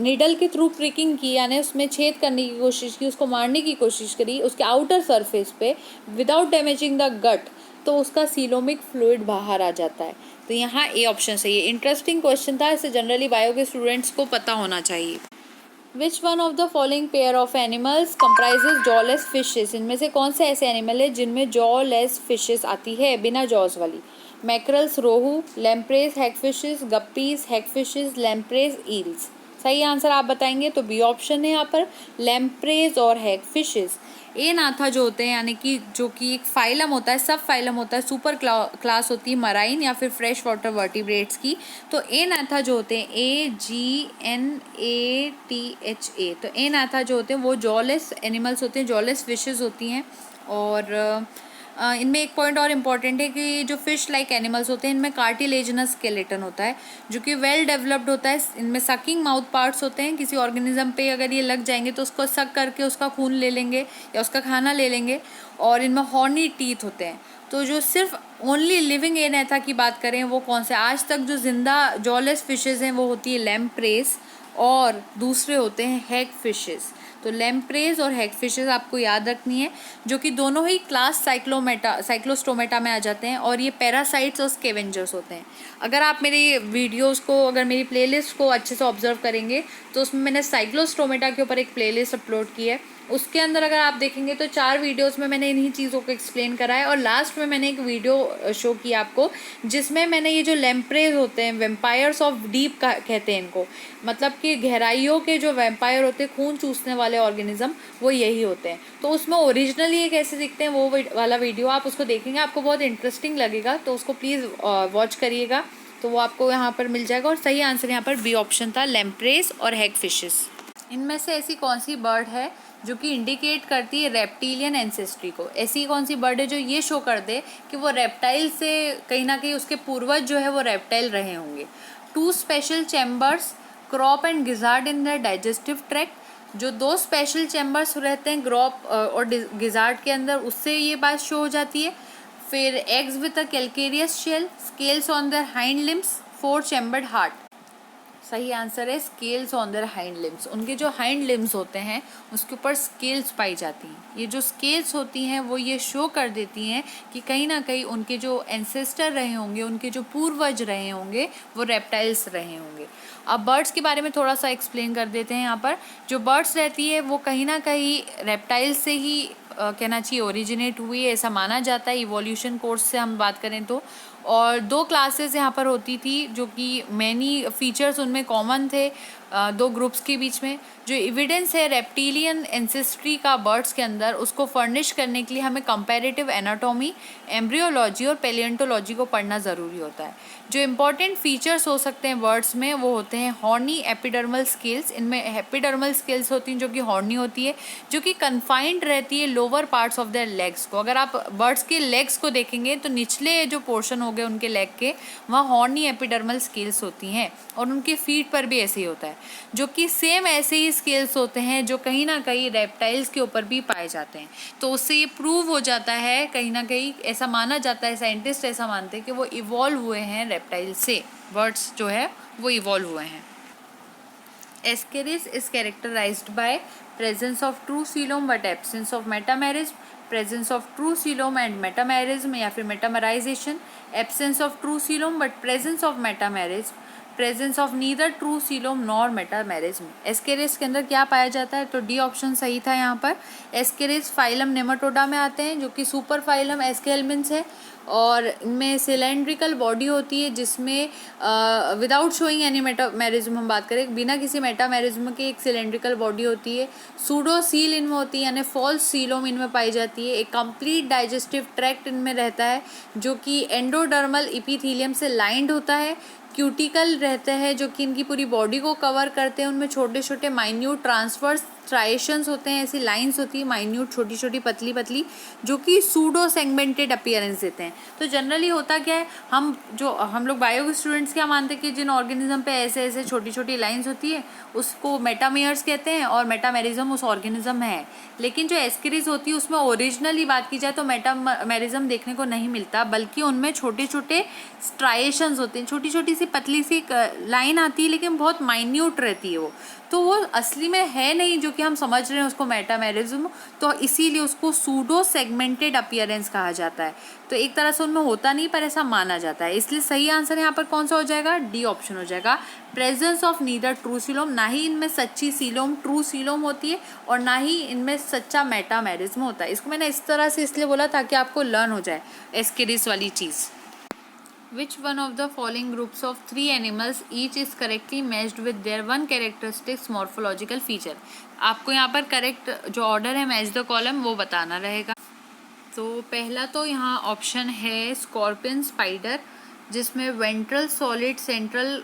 नीडल के थ्रू प्रिकिंग की, यानी उसमें छेद करने की कोशिश की, उसको मारने की कोशिश करी उसके आउटर सरफेस पे विदाउट डैमेजिंग द गट, तो उसका सीलोमिक फ्लूइड बाहर आ जाता है। तो यहाँ ए ऑप्शन सही है। इंटरेस्टिंग क्वेश्चन था, इसे जनरली बायो के स्टूडेंट्स को पता होना चाहिए। विच one of the following pair of animals comprises jawless fishes? इनमें से कौन से ऐसे एनिमल है जिनमें जॉलेस फिशेस आती है, बिना जॉज वाली? मैकरल्स रोहू, लैम्प्रेस हैगफिशेस, गप्पीज हैगफिशेस, लैम्प्रेस ईल्स। सही आंसर आप बताएंगे तो बी ऑप्शन है यहाँ पर, लैम्प्रेस और हैगफिशेस। एनाथा जो होते हैं, यानी कि जो कि एक फाइलम होता है, सब फाइलम होता है, सुपर क्लास होती है मराइन या फिर फ्रेश वाटर वर्टिब्रेट्स की। तो एनाथा जो होते हैं, AGNATHA, तो एनाथा जो होते हैं वो जॉलेस एनिमल्स होते हैं, जॉलेस फिशेस होती हैं। और इनमें एक पॉइंट और इम्पॉर्टेंट है कि जो फिश लाइक एनिमल्स होते हैं इनमें कार्टिलेजिनस स्केलेटन होता है जो कि वेल डेवलप्ड होता है। इनमें सकिंग माउथ पार्ट्स होते हैं, किसी ऑर्गेनिज्म पे अगर ये लग जाएंगे तो उसको सक करके उसका खून ले लेंगे या उसका खाना ले लेंगे। और इनमें हॉर्नी टीथ होते हैं। तो जो सिर्फ ओनली लिविंग एनाथा की बात करें वो कौन से, आज तक जो जिंदा जॉलेस फिशेज हैं वो होती है लैम्प्रेस और दूसरे होते हैं हैग फिशेस। तो लैम्प्रेस और हैग फिशेस आपको याद रखनी है, जो कि दोनों ही क्लास साइक्लोस्टोमेटा में आ जाते हैं और ये पैरासाइट्स और स्केवेंजर्स होते हैं। अगर आप मेरी वीडियोस को, अगर मेरी प्लेलिस्ट को अच्छे से ऑब्जर्व करेंगे तो उसमें मैंने साइक्लोस्टोमेटा के ऊपर एक प्लेलिस्ट अपलोड की है। उसके अंदर अगर आप देखेंगे तो 4 वीडियोस में मैंने इन्हीं चीज़ों को एक्सप्लेन करा है और लास्ट में मैंने एक वीडियो शो किया आपको जिसमें मैंने ये जो लैम्प्रेज होते हैं, वेम्पायर्स ऑफ डीप कहते हैं इनको, मतलब कि गहराइयों के जो वेम्पायर होते हैं, खून चूसने वाले ऑर्गेनिज्म, वो यही होते हैं। तो उसमें ओरिजिनली ये कैसे दिखते हैं वो वाला वीडियो आप उसको देखेंगे, आपको बहुत इंटरेस्टिंग लगेगा, तो उसको प्लीज़ वॉच करिएगा। तो वो आपको यहाँ पर मिल जाएगा और सही आंसर यहाँ पर बी ऑप्शन था, लैम्प्रेस और हैग फिशेस। इनमें से ऐसी कौन सी बर्ड है जो कि इंडिकेट करती है रेप्टिलियन एंसेस्ट्री को? ऐसी कौन सी बर्ड है जो ये शो कर दे कि वो रेप्टाइल से कहीं ना कहीं उसके पूर्वज जो है वो रेप्टाइल रहे होंगे? 2 special chambers, crop and gizzard in the digestive tract. जो 2 स्पेशल चैम्बर्स रहते हैं क्रॉप और गिजार्ड के अंदर, उससे ये बात शो हो जाती है। फिर eggs with a calcareous shell, scales on their hind limbs, 4 chambered heart. सही आंसर है scales on their hind limbs. उनके जो हाइंड लिम्स होते हैं उसके ऊपर स्केल्स पाई जाती हैं। ये जो स्केल्स होती हैं वो ये शो कर देती हैं कि कहीं ना कहीं उनके जो एंसेस्टर रहे होंगे, उनके जो पूर्वज रहे होंगे, वो रेप्टाइल्स रहे होंगे। अब बर्ड्स के बारे में थोड़ा सा एक्सप्लेन कर देते हैं। यहाँ पर जो बर्ड्स रहती है वो कहीं ना कहीं रेप्टाइल्स से ही कहना चाहिए ओरिजिनेट हुई है, ऐसा माना जाता है इवोल्यूशन कोर्स से हम बात करें तो। और दो क्लासेस यहाँ पर होती थी जो कि मैनी फीचर्स उनमें कॉमन थे दो ग्रुप्स के बीच में। जो एविडेंस है रेप्टिलियन एंसेस्ट्री का बर्ड्स के अंदर, उसको फर्निश करने के लिए हमें कंपैरेटिव एनाटॉमी, एम्ब्रियोलॉजी और पैलियोंटोलॉजी को पढ़ना ज़रूरी होता है। जो इंपॉर्टेंट फीचर्स हो सकते हैं बर्ड्स में वो होते हैं हॉर्नी एपिडर्मल स्केल्स। इनमें एपिडर्मल स्केल्स होती हैं जो कि हॉर्नी होती है, जो कि कन्फाइंड रहती है lower parts of their legs को। अगर आप बर्ड्स के लेग्स को देखेंगे तो निचले जो पोर्शन हो गए उनके लेग के, वहाँ हॉर्नी एपिडर्मल स्केल्स होती हैं। और उनके फीट पर भी ऐसे ही होता है, जो कि सेम ऐसे ही स्केल्स होते हैं जो कहीं ना कहीं रेप्टाइल्स के ऊपर भी पाए जाते हैं। तो उससे ये प्रूव हो जाता है, कहीं ना कहीं ऐसा माना जाता है, साइंटिस्ट ऐसा मानते हैं कि वो इवॉल्व हुए हैं रेप्टाइल से। बर्ड्स जो है वो इवॉल्व हुए हैं। Ascaris is characterized by presence of true coelom but absence of metamerism, presence of true coelom and metamerism या फिर metamerization, absence of true coelom but presence of metamerism, presence of neither true coelom nor metamerism. Ascaris के अंदर क्या पाया जाता है? तो D option सही था यहाँ पर। एस्केरिस फाइलम नेमाटोडा में आते हैं जो कि सुपर फाइलम एस्केलमिन्स है, और इनमें सिलेंड्रिकल बॉडी होती है जिसमें विदाउट शोइंग एनी मेटामेरिज्म, हम बात करें बिना किसी मेटामेरिज्म के एक सिलेंड्रिकल बॉडी होती है। सूडो सील इनमें होती है, यानी फॉल्स सीलोम इनमें पाई जाती है। एक कंप्लीट डाइजेस्टिव ट्रैक्ट इनमें रहता है जो कि एंडोडर्मल इपीथीलियम से लाइंड होता है। क्यूटिकल रहते हैं जो कि इनकी पूरी बॉडी को कवर करते हैं। उनमें छोटे छोटे माइन्यूट ट्रांसवर्स स्ट्राइएशंस होते हैं, ऐसी लाइंस होती है माइन्यूट छोटी छोटी पतली पतली, जो कि सूडो सेगमेंटेड अपीयरेंस देते हैं। तो जनरली होता क्या है, हम लोग बायो के स्टूडेंट्स क्या मानते हैं कि जिन ऑर्गेनिज्म पे ऐसे ऐसे छोटी छोटी लाइंस होती है उसको मेटामेयर्स कहते हैं और मेटामेरिज्म उस ऑर्गेनिज्म में है। लेकिन जो एस्केरिस होती है उसमें ओरिजिनली बात की जाए तो मेटामेरिज्म देखने को नहीं मिलता, बल्कि उनमें छोटे छोटे स्ट्राइएशंस होते हैं, छोटी छोटी सी पतली सी लाइन आती है लेकिन बहुत माइन्यूट रहती है वो। तो वो असली में है नहीं जो कि हम समझ रहे हैं उसको मेटामेरिज्म, तो इसीलिए उसको सूडो सेगमेंटेड अपीयरेंस कहा जाता है। तो एक तरह से उनमें होता नहीं पर ऐसा माना जाता है, इसलिए सही आंसर यहाँ पर कौन सा हो जाएगा? डी ऑप्शन हो जाएगा। Presence of neither true coelom, ना ही इनमें सच्ची सीलोम ट्रू सीलोम होती है और ना ही इनमें सच्चा मेटामेरिज्म होता है। इसको मैंने इस तरह से इसलिए बोला ताकि आपको लर्न हो जाए एस्केरिस वाली चीज़। Which one of the following groups of three animals each is correctly matched with their one characteristic morphological feature? आपको यहाँ पर करेक्ट जो ऑर्डर है मैच द कॉलम वो बताना रहेगा। तो पहला तो यहाँ ऑप्शन है स्कॉर्पियन स्पाइडर, जिसमें ventral solid central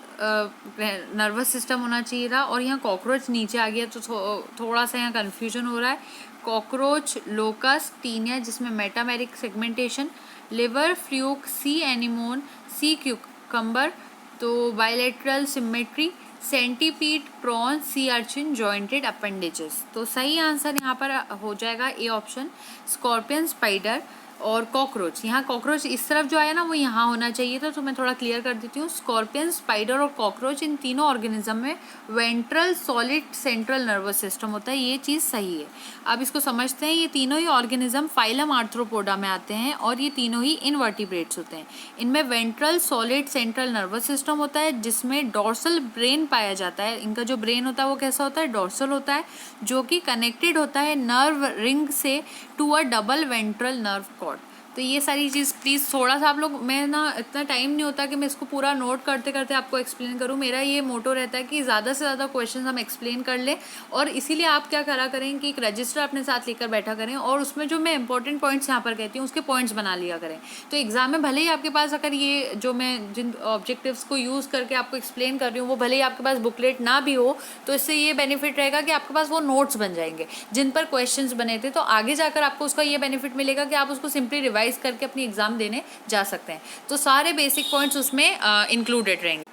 nervous system होना चाहिए था, और यहाँ कॉकरोच नीचे आ गया तो थोड़ा सा यहाँ कन्फ्यूजन हो रहा है। कॉकरोच, लोकस, टीनिया जिसमें metameric segmentation, liver, fluke, sea anemone, sea cucumber, तो bilateral symmetry, centipede, prawn, sea urchin, jointed appendages. तो सही आंसर यहाँ पर हो जाएगा ए ऑप्शन स्कॉर्पियन स्पाइडर और कॉकरोच। यहाँ कॉकरोच इस तरफ जो आया ना वो यहाँ होना चाहिए था, तो मैं थोड़ा क्लियर कर देती हूँ। स्कॉर्पियन, स्पाइडर और कॉकरोच इन तीनों ऑर्गेनिज्म में ventral solid central nervous system होता है, ये चीज़ सही है। अब इसको समझते हैं। ये तीनों ही ऑर्गेनिज्म फाइलम आर्थ्रोपोडा में आते हैं और ये तीनों ही इनवर्टिब्रेट्स होते हैं। इनमें ventral solid central nervous system होता है जिसमें डॉर्सल ब्रेन पाया जाता है। इनका जो ब्रेन होता है वो कैसा होता है? डॉर्सल होता है, जो कि कनेक्टेड होता है नर्व रिंग से to a double ventral nerve cord. तो ये सारी चीज़ प्लीज़ थोड़ा सा आप लोग, मैं ना इतना टाइम नहीं होता कि मैं इसको पूरा नोट करते करते आपको एक्सप्लेन करूँ। मेरा ये मोटो रहता है कि ज़्यादा से ज़्यादा क्वेश्चंस हम एक्सप्लेन कर लें, और इसीलिए आप क्या करा करें कि एक रजिस्टर अपने साथ लेकर बैठा करें और उसमें जो मैं इंपॉर्टेंट पॉइंट्स यहाँ पर कहती हूँ उसके पॉइंट्स बना लिया करें। तो एग्जाम में भले ही आपके पास अगर ये जो मैं जिन ऑब्जेक्टिव्स को यूज़ करके आपको एक्सप्लेन कर रही हूँ वो भले ही आपके पास बुकलेट ना भी हो, तो इससे ये बेनिफिट रहेगा कि आपके पास वो नोट्स बन जाएंगे जिन पर क्वेश्चंस बने थे। तो आगे जाकर आपको उसका ये बेनिफिट मिलेगा कि आप उसको सिंपली रिवाइज करके अपनी एग्जाम देने जा सकते हैं। तो सारे बेसिक पॉइंट्स उसमें इंक्लूडेड रहेंगे।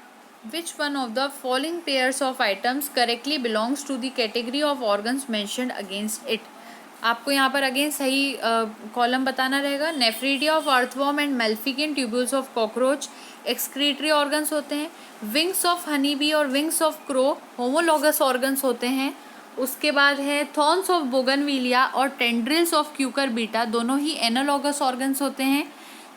Which one of the following pairs of items correctly belongs to the category of organs mentioned against it? आपको यहाँ पर अगेन सही कॉलम बताना रहेगा। Nephridia of earthworm and Malpighian tubules of cockroach excretory organs होते हैं। Wings of honey bee और wings of crow homologous organs होते हैं। उसके बाद है थॉर्न्स ऑफ बोगनविलिया और टेंड्रिल्स ऑफ क्यूकर बीटा, दोनों ही एनालॉगस ऑर्गन्स होते हैं।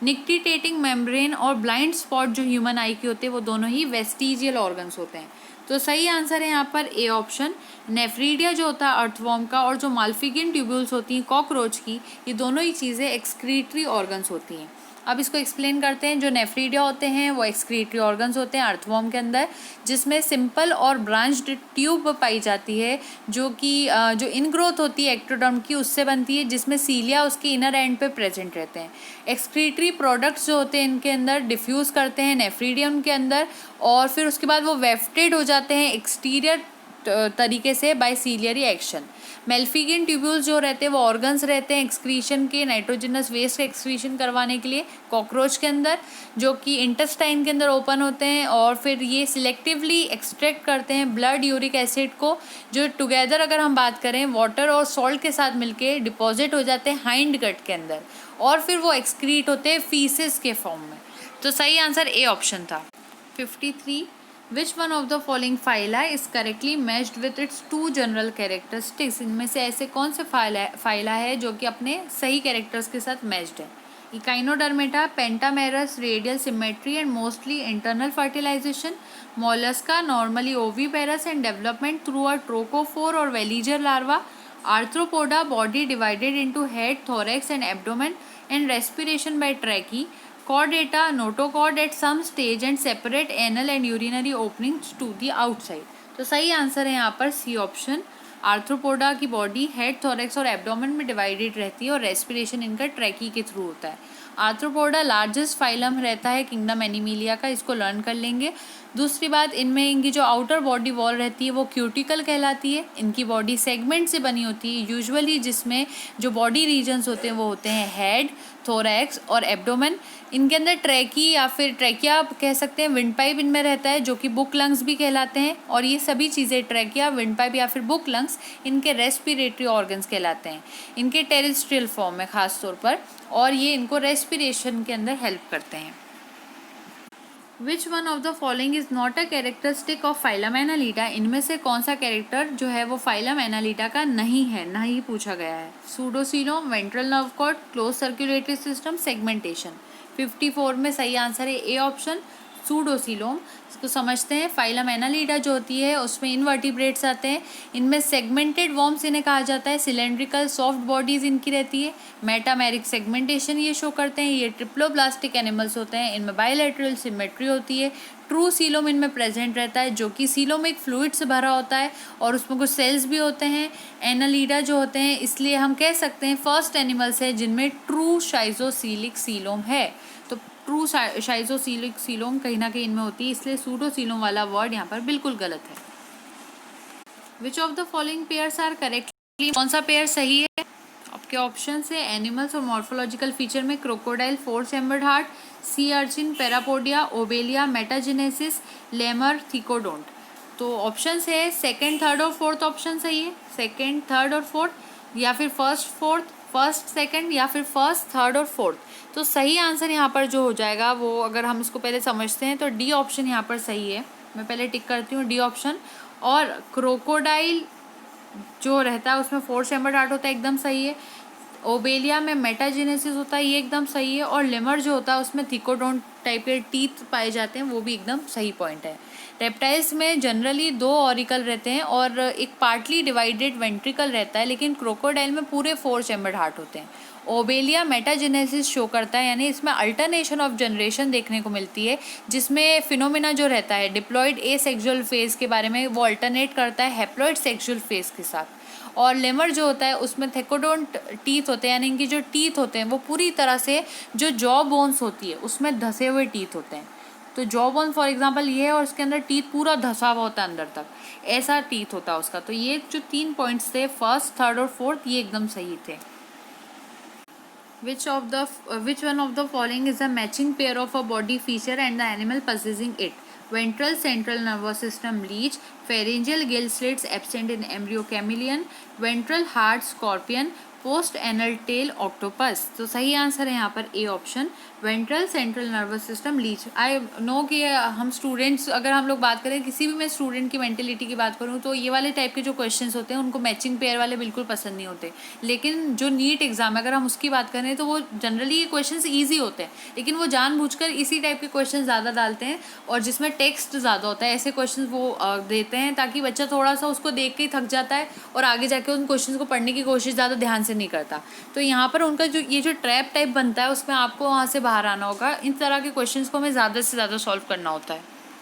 निक्टिटेटिंग मेम्ब्रेन और ब्लाइंड स्पॉट जो ह्यूमन आई के होते हैं वो दोनों ही वेस्टिजियल ऑर्गन्स होते हैं। तो सही आंसर है यहाँ पर ए ऑप्शन। नेफ्रीडिया जो होता है अर्थवॉर्म का और जो माल्फिगियन ट्यूब्यूल्स होती हैं कॉकरोच की, ये दोनों ही चीज़ें एक्सक्रीटरी ऑर्गन्स होती हैं। अब इसको एक्सप्लेन करते हैं। जो नेफ्रीडिया होते हैं वो एक्सक्रीटरी ऑर्गन्स होते हैं अर्थवॉर्म के अंदर, जिसमें सिंपल और ब्रांच्ड ट्यूब पाई जाती है जो कि जो इनग्रोथ होती है एक्टोडर्म की उससे बनती है, जिसमें सीलिया उसके इनर एंड पे प्रेजेंट रहते हैं। एक्सक्रीटरी प्रोडक्ट्स जो होते हैं इनके अंदर डिफ्यूज करते हैं नेफ्रीडियम के अंदर, और फिर उसके बाद वो वेफ्टेड हो जाते हैं एक्सटीरियर तरीके से bye ciliary action. Malpighian tubules जो रहते हैं वो ऑर्गन्स रहते हैं एक्सक्रीशन के, नाइट्रोजनस वेस्ट का एक्सक्रीशन करवाने के लिए कॉकरोच के अंदर, जो कि इंटेस्टाइन के अंदर ओपन होते हैं, और फिर ये सिलेक्टिवली एक्सट्रैक्ट करते हैं ब्लड यूरिक एसिड को, जो टुगेदर अगर हम बात करें वाटर और सॉल्ट के साथ मिलके डिपॉजिट हो जाते हैं हाइंड गट के अंदर, और फिर वो एक्सक्रीट होते हैं फीसेस के फॉर्म में। तो सही आंसर ए ऑप्शन था। 53 which one of the following phyla is correctly matched with its two general characteristics, इनमें से ऐसे कौन से फाइला है जो कि अपने सही कैरेक्टर्स के साथ मैच्ड है। Echinodermata, pentamerous, radial symmetry and mostly internal fertilization. Mollusca, normally oviparous and development through a trochophore और veliger larva. Arthropoda, body divided into head, thorax and abdomen and respiration by tracheae. Chordata, notochord at some stage and separate anal and urinary openings to the outside। तो सही answer है यहाँ पर C option. Arthropoda की body head, thorax और abdomen में divided रहती है और रेस्पिरेशन इनका ट्रैकी के थ्रू होता है। आर्थ्रोपोडा लार्जेस्ट फाइलम रहता है किंगडम एनिमिलिया का, इसको लर्न कर लेंगे। दूसरी बात, इनमें इनकी जो आउटर बॉडी वॉल रहती है वो क्यूटिकल कहलाती है। इनकी बॉडी सेगमेंट से बनी होती है यूजुअली, जिसमें जो बॉडी रीजन्स होते हैं वो होते हैं हेड, थोरैक्स और एब्डोमेन। इनके अंदर ट्रैकी या फिर ट्रैकिया कह सकते हैं, विंड पाइप इनमें रहता है जो कि बुक लंग्स भी कहलाते हैं, और ये सभी चीज़ें ट्रैकिया, विंड पाइप या फिर बुक लंग्स इनके रेस्पिरेटरी ऑर्गन्स कहलाते हैं, इनके टेरेस्ट्रियल फॉर्म में खास तौर पर, और ये इनको रेस्पिरेशन के अंदर हेल्प करते हैं। Which one of the following is not a characteristic of phylum Annelida, इनमें से कौन सा कैरेक्टर जो है वो फाइलम एनालिटा का नहीं है, नहीं पूछा गया है। Pseudocoelom, ventral nerve cord, closed circulatory system, segmentation. 54 में सही आंसर है ए ऑप्शन, सूडोसीलोम। इसको समझते हैं। फाइलम एनालिटा जो होती है उसमें इनवर्टिब्रेट्स आते हैं, इनमें सेगमेंटेड वॉर्म्स इन्हें कहा जाता है, सिलेंड्रिकल सॉफ्ट बॉडीज इनकी रहती है, मेटामेरिक सेगमेंटेशन ये शो करते हैं। ये ट्रिप्लोब्लास्टिक एनिमल्स होते हैं, इनमें बायलैटरल सिमेट्री होती है। ट्रू सीलोम इनमें प्रेजेंट रहता है जो कि सीलोम एक फ्लूइड से भरा होता है और उसमें कुछ सेल्स भी होते हैं। एनालिडा जो होते हैं, इसलिए हम कह सकते हैं फर्स्ट एनिमल्स है जिनमें ट्रू शाइजोसीलिक सीलोम है। तो ट्रू शाइजोसीलिक सीलोम कहीं ना कहीं इनमें होती है, इसलिए सूडोसीलोम वाला वर्ड यहाँ पर बिल्कुल गलत है। Which of the following pairs are correctly, कौन सा पेयर सही है? आपके ऑप्शन है एनिमल्स और मॉर्फोलॉजिकल फीचर में crocodile, four chambered heart, sea urchin, parapodia, Obelia, metagenesis, lemur, thecodont. तो ऑप्शन है सेकंड, थर्ड और फोर्थ ऑप्शन सही है। सेकंड, थर्ड और फोर्थ, या फिर फर्स्ट फोर्थ, फर्स्ट सेकंड, या फिर फर्स्ट थर्ड और फोर्थ। तो सही आंसर यहाँ पर जो हो जाएगा वो, अगर हम इसको पहले समझते हैं तो डी ऑप्शन यहाँ पर सही है। मैं पहले टिक करती हूँ डी ऑप्शन। और क्रोकोडाइल जो रहता है उसमें फोर चैम्बर्ड हार्ट होता है, एकदम सही है। ओबेलिया में मेटाजेनेसिस होता है, ये एकदम सही है। और लेमर जो होता है उसमें थिकोडोंट टाइप के टीथ पाए जाते हैं, वो भी एकदम सही पॉइंट है। रेप्टाइल्स में जनरली दो ऑरिकल रहते हैं और एक पार्टली डिवाइडेड वेंट्रिकल रहता है, लेकिन क्रोकोडाइल में पूरे फोर चैम्बर्ड हार्ट होते हैं। ओबेलिया मेटाजेनेसिस शो करता है, यानी इसमें अल्टरनेशन ऑफ जनरेशन देखने को मिलती है, जिसमें फिनोमिना जो रहता है डिप्लॉयड एसेक्सुअल फेज के बारे में, वो अल्टरनेट करता है हैप्लॉयड सेक्सुअल फेज के साथ। और लेमर जो होता है उसमें थेकोडोंट टीथ होते हैं, यानी इनकी जो टीथ होते हैं वो पूरी तरह से जो जॉ बोन्स होती है उसमें धसे हुए टीथ होते हैं। तो जॉ बोन फॉर एग्जांपल ये है और उसके अंदर टीथ पूरा धसा हुआ होता है अंदर तक, ऐसा टीथ होता है उसका। तो ये जो 3 पॉइंट्स थे फर्स्ट, थर्ड और फोर्थ, ये एकदम सही थे। which one of the following is a matching pair of a body feature and the animal possessing it? Ventral central nervous system leech, pharyngeal gill slits absent in embryo chameleon, ventral heart scorpion, post anal tail octopus. तो सही answer है यहाँ पर A option, ventral central nervous system leech. I know कि हम students, अगर हम लोग बात करें किसी भी, मैं स्टूडेंट की मेंटेलिटी की बात करूँ तो ये वाले टाइप के जो क्वेश्चंस होते हैं उनको मैचिंग पेयर वाले बिल्कुल पसंद नहीं होते। लेकिन जो नीट एग्जाम है अगर हम उसकी बात करें तो वो जनरली ये क्वेश्चंस ईजी होते हैं, लेकिन वो जानबूझकर इसी टाइप के क्वेश्चन ज़्यादा डालते हैं और जिसमें टेक्स्ट ज़्यादा होता है, ऐसे क्वेश्चन वो देते हैं ताकि बच्चा थोड़ा सा उसको देख के ही थक जाता है और आगे जाके उन क्वेश्चन को पढ़ने की कोशिश ज़्यादा ध्यान से नहीं करता। तो यहाँ पर उनका जो ये जो ट्रैप टाइप बनता है उसमें आपको वहाँ से बाहर आना होगा। इन तरह के क्वेश्चंस को हमें ज़्यादा से ज़्यादा सॉल्व करना होता है।